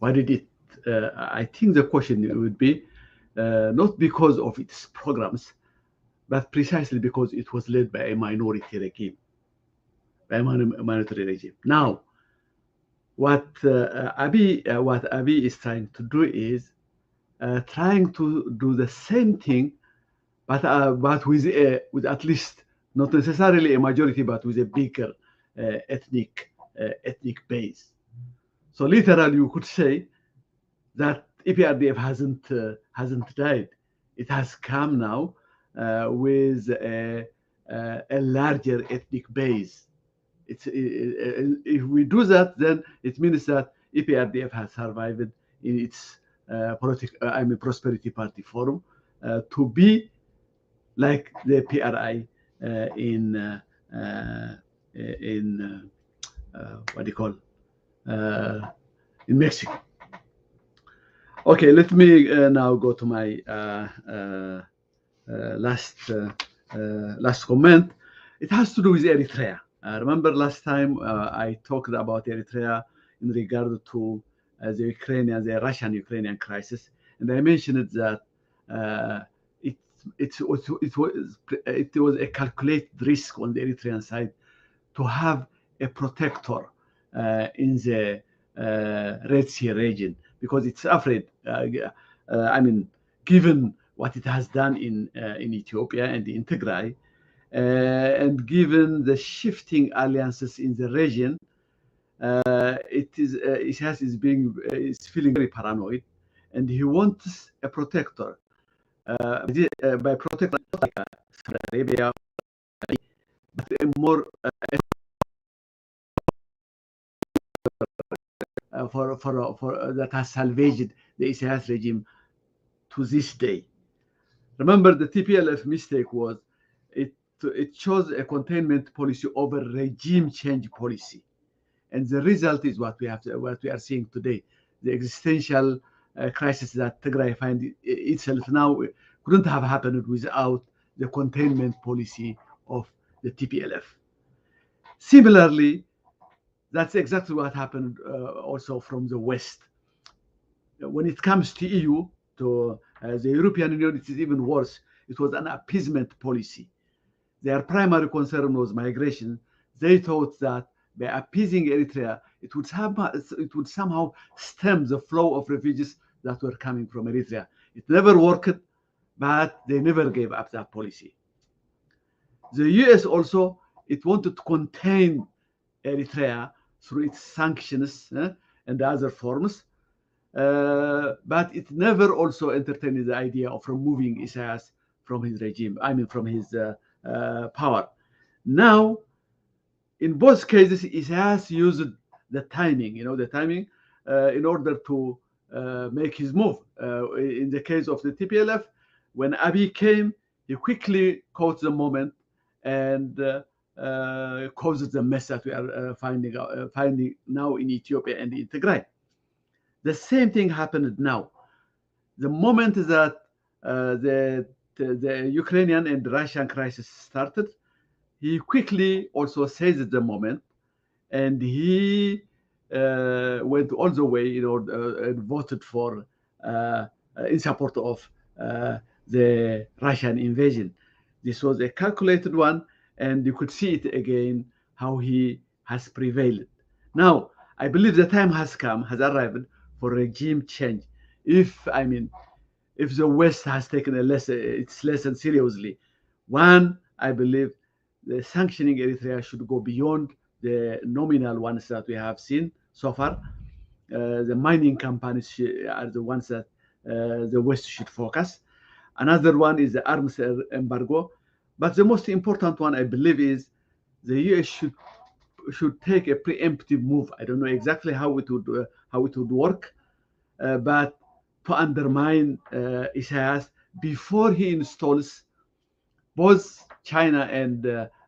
Why did it? I think the question would be not because of its programs, but precisely because it was led by a minority regime. Now, what Abiy is trying to do is trying to do the same thing, but with at least not necessarily a majority, but with a bigger ethnic base. So literally, you could say that EPRDF hasn't died. It has come now with a larger ethnic base. If we do that, then it means that EPRDF has survived in its prosperity party form to be like the PRI in what do you call in Mexico. Okay, let me now go to my last comment. It has to do with Eritrea. Remember last time I talked about Eritrea in regard to the Russian-Ukrainian crisis, and I mentioned that it was a calculated risk on the Eritrean side to have a protector in the Red Sea region, because it's afraid. Given what it has done in Ethiopia and in Tigray, and given the shifting alliances in the region, Isaias is feeling very paranoid, and he wants a protector. By protector, not like Saudi Arabia, but a more for that has salvaged the Isaias regime to this day. Remember, the TPLF mistake was it it shows a containment policy over regime change policy, and the result is what we are seeing today. The existential crisis that Tigray finds itself now couldn't have happened without the containment policy of the TPLF. Similarly, that's exactly what happened also from the West. When it comes to EU, to the European Union, it is even worse. It was an appeasement policy. Their primary concern was migration. They thought that by appeasing Eritrea, it would somehow stem the flow of refugees that were coming from Eritrea. It never worked, but they never gave up that policy. The US also, it wanted to contain Eritrea through its sanctions and other forms, but it never also entertained the idea of removing Isaias from his regime, from his power. Now, in both cases, Isaias used the timing, in order to make his move. In the case of the TPLF, when Abiy came, he quickly caught the moment and caused the mess that we are finding now in Ethiopia and in Tigray. The same thing happened now. The moment that the Ukrainian and Russian crisis started, he quickly also seized the moment, and he went all the way and voted for in support of the Russian invasion. This was a calculated one, and you could see it again how he has prevailed. Now, I believe the time has arrived for regime change. If the West has taken its lesson seriously, one, I believe the sanctioning Eritrea should go beyond the nominal ones that we have seen so far. The mining companies are the ones that the West should focus. Another one is the arms embargo. But the most important one, I believe, is the US should take a preemptive move. I don't know exactly how it would work, but to undermine Isaias before he installs both China and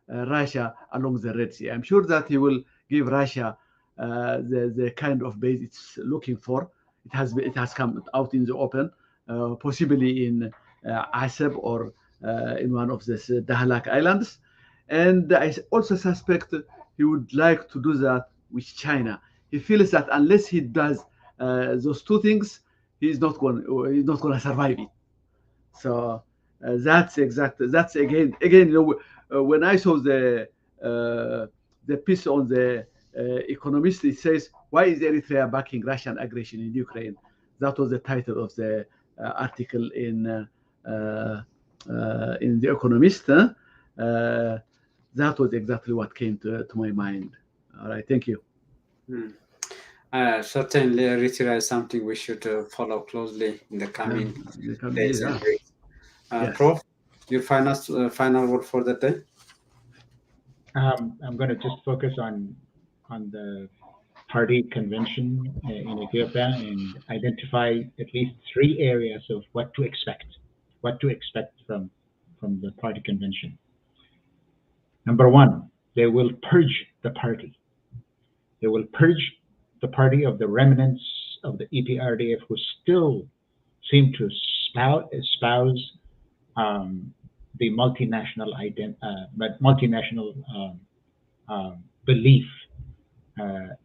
Russia along the Red Sea. I'm sure that he will give Russia the kind of base it's looking for. It has come out in the open, possibly in Aseb or in one of the Dahlak Islands. And I also suspect he would like to do that with China. He feels that unless he does those two things, he's not going to survive it. So that's again. When I saw the piece on the Economist, it says, "Why is Eritrea backing Russian aggression in Ukraine?" That was the title of the article in the Economist. That was exactly what came to my mind. All right, thank you. Certainly, Eritrea is something we should follow closely in the coming days and weeks. Yes. Prof, your final word for the day? I'm going to just focus on the party convention in Ethiopia and identify at least 3 areas of what to expect from the party convention. Number 1, they will purge the party. They will purge the party of the remnants of the EPRDF who still seem to espouse the multinational belief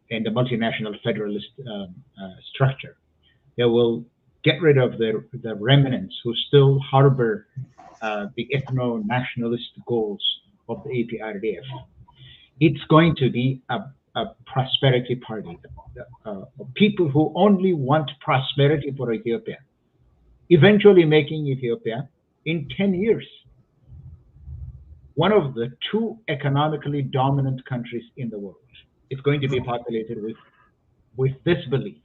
in the multinational federalist structure. They will get rid of the remnants who still harbor the ethno-nationalist goals of the EPRDF. It's going to be a prosperity party. People who only want prosperity for Ethiopia, eventually making Ethiopia in 10 years one of the 2 economically dominant countries in the world. It's going to be populated with this belief.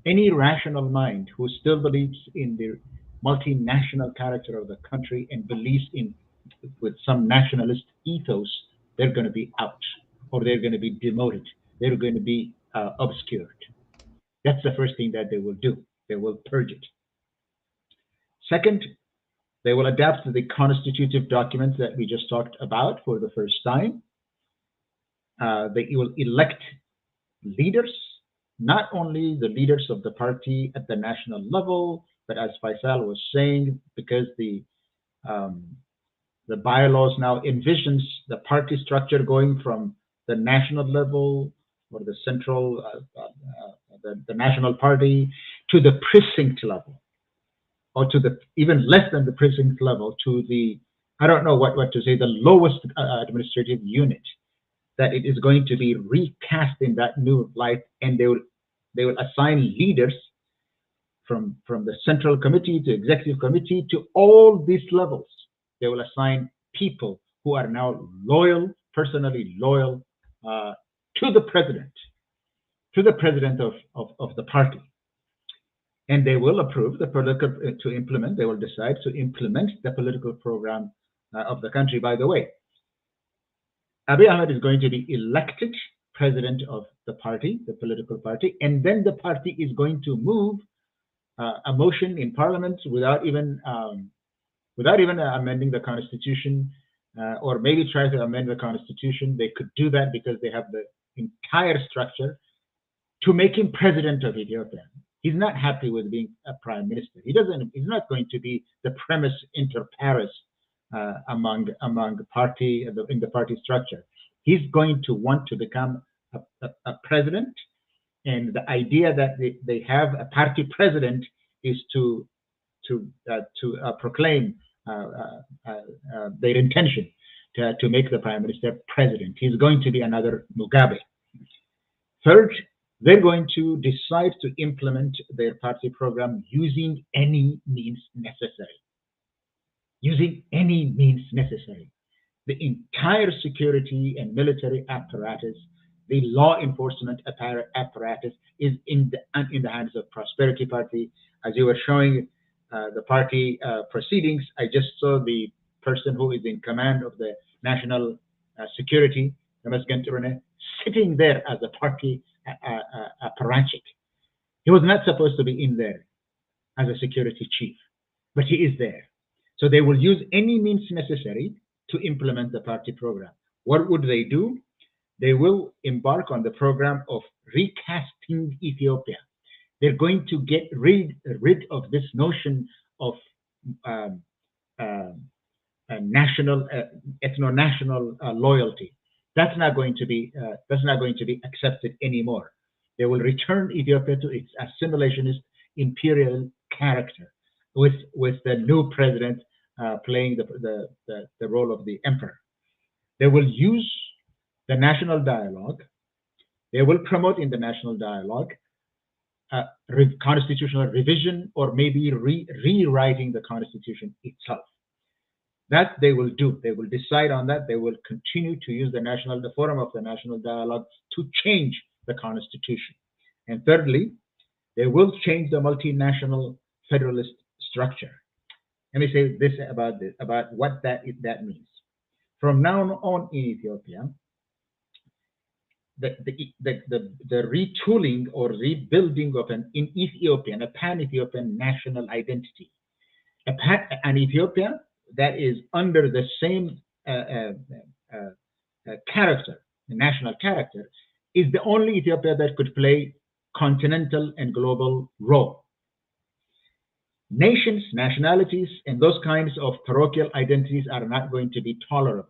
Any rational mind who still believes in the multinational character of the country and believes with some nationalist ethos, they're going to be out, or they're going to be demoted. They're going to be obscured. That's the first thing that they will do. They will purge it. Second, They will adapt the constitutive documents that we just talked about for the first time. They will elect leaders, not only the leaders of the party at the national level, but as Faisal was saying, because the bylaws now envisions the party structure going from the national level or the central, the national party to the precinct level, or to the even less than the precinct level, to the, I don't know what to say, the lowest administrative unit, that it is going to be recast in that new light, and they will assign leaders from the central committee to executive committee to all these levels. They will assign people who are now loyal, personally loyal to the president of the party. And they will approve the political, to implement, they will decide to implement the political program of the country. By the way, Abiy Ahmed is going to be elected president of the party, the political party, and then the party is going to move a motion in parliament without even amending the constitution, or maybe try to amend the constitution. They could do that because they have the entire structure to make him president of Ethiopia. He's not happy with being a prime minister. He's not going to be the premise inter pares among the party, in the party structure. He's going to want to become a president, and the idea that they have a party president is to proclaim their intention to make the prime minister president. He's going to be another Mugabe. Third, they're going to decide to implement their party program using any means necessary. Using any means necessary. The entire security and military apparatus, the law enforcement apparatus is in the hands of Prosperity Party. As you were showing the party proceedings, I just saw the person who is in command of the national security, sitting there as a party apparatchik. He was not supposed to be in there as a security chief, but he is there. So they will use any means necessary to implement the party program. What would they do? They will embark on the program of recasting Ethiopia. They're going to get rid of this notion of national, ethno-national loyalty. That's not going to be accepted anymore. They will return Ethiopia to its assimilationist imperial character, with the new president playing the role of the emperor. They will use the national dialogue. They will promote in the national dialogue constitutional revision, or maybe rewriting the constitution itself. That they will do. They will decide on that. They will continue to use the forum of the national dialogue to change the constitution. And thirdly, they will change the multinational federalist structure. Let me say this about what that means. From now on in Ethiopia, the retooling or rebuilding of an pan-Ethiopian national identity, an Ethiopia that is under the same character, the national character, is the only Ethiopia that could play continental and global role. Nations, nationalities, and those kinds of parochial identities are not going to be tolerable.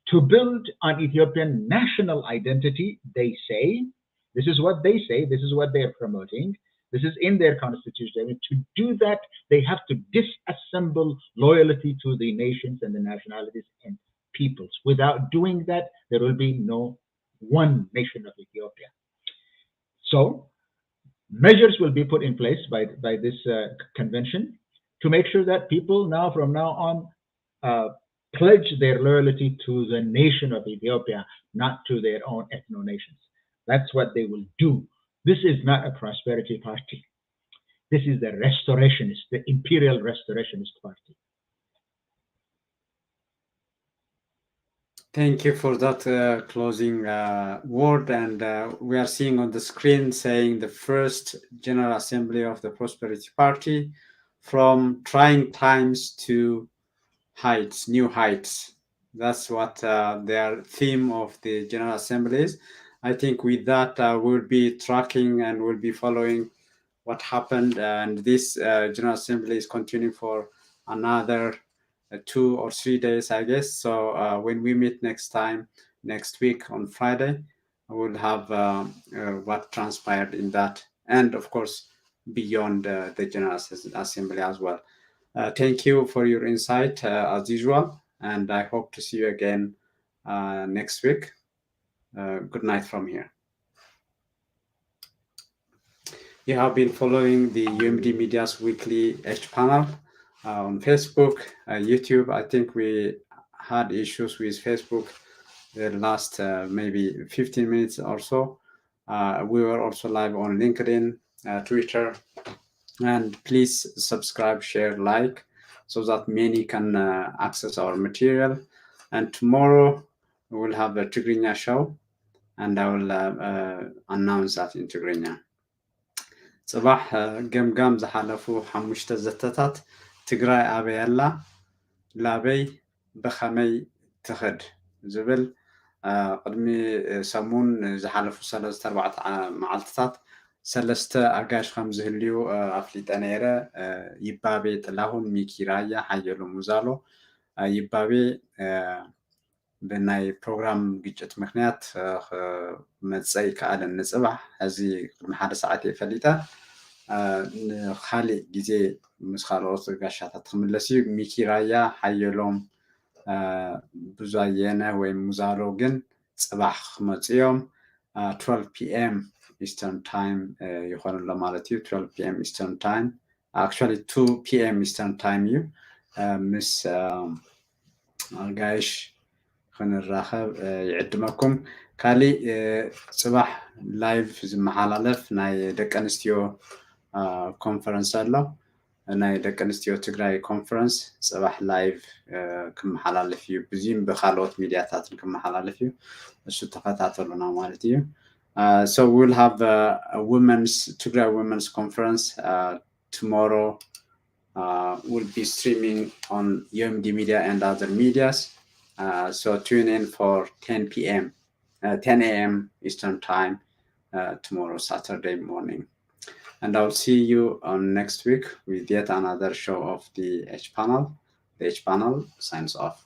To build an Ethiopian national identity, they say, this is what they say, this is what they're promoting, this is in their constitution. I mean, to do that, they have to disassemble loyalty to the nations and the nationalities and peoples. Without doing that, there will be no one nation of Ethiopia. So, measures will be put in place by this convention to make sure that people from now on pledge their loyalty to the nation of Ethiopia, not to their own ethno-nations. That's what they will do. This is not a prosperity party. This is the restorationist, the imperial restorationist party. Thank you for that closing word. And we are seeing on the screen saying the first General Assembly of the Prosperity Party from trying times to heights, new heights. That's what their theme of the General Assembly is. I think with that we'll be tracking and we'll be following what happened, and this General Assembly is continuing for another 2 or 3 days, I guess. So when we meet next week on Friday, we'll have what transpired in that, and of course beyond the General Assembly as well. Thank you for your insight as usual, and I hope to see you again next week. Good night from here. You have been following the UMD Media's weekly H panel on Facebook, YouTube. I think we had issues with Facebook the last maybe 15 minutes or so. We were also live on LinkedIn, Twitter, and please subscribe, share, like, so that many can access our material. And tomorrow we will have a Tigrinya show, and I will announce that in Tigrinya. صباح ገምጋም ዝሓለፉ 5 ዘተታት ትግራይ ኣበይ ኣላ ላበይ ብኸመይ ትኽድ ዝብል ቅድሚ ሰሙን ዝሓለፉ 3-4 መዓልትታት 3 ኣጋሽ ከም ዝህልዩ ኣፍሊጠ ነይረ። ይባቤ ጥላሁን፣ ሚኪ ራያ፣ ሓየሉ ሙዛሎ። ይባቤ ብናይ ፕሮግራም ግጭት ምክንያት መፅይ ከኣለን ንፅባሕ ሕዚ ቅድሚ 1 ሰዓት የፈሊጠ ንካሊእ ግዜ ምስ ካልኦት ጋሻታት ክምለስ እዩ። ሚኪ ራያ፣ ሓየሎም ብዙየነ ወይ ሙዛሎ ግን ፅባሕ ክመፁ እዮም። 12 p.m. Eastern time ይኾን ኣሎ ማለት እዩ። 12 p.m. Eastern time, actually 2 p.m. Eastern time እዩ። ምስ ጋይሽ ክንራኸብ ይዕድመኩም። ካሊእ ፅባሕ ላይቭ ዝመሓላለፍ ናይ ደቂ ኣንስትዮ ኮንፈረንስ ኣሎ። ናይ ደቂ ኣንስትዮ ትግራይ ኮንፈረንስ ፅባሕ ላይቭ ክመሓላለፍ እዩ። ብዙም ብካልኦት ሚድያታትን ክመሓላለፍ እዩ። እሱ ተኸታተሉና ማለት እዩ። So we'll have a Tigray Women's Conference tomorrow. We'll be streaming on UMD Media and other medias. So tune in for 10 a.m. Eastern time tomorrow, Saturday morning. And I'll see you on next week with yet another show of the H panel. The H panel signs off.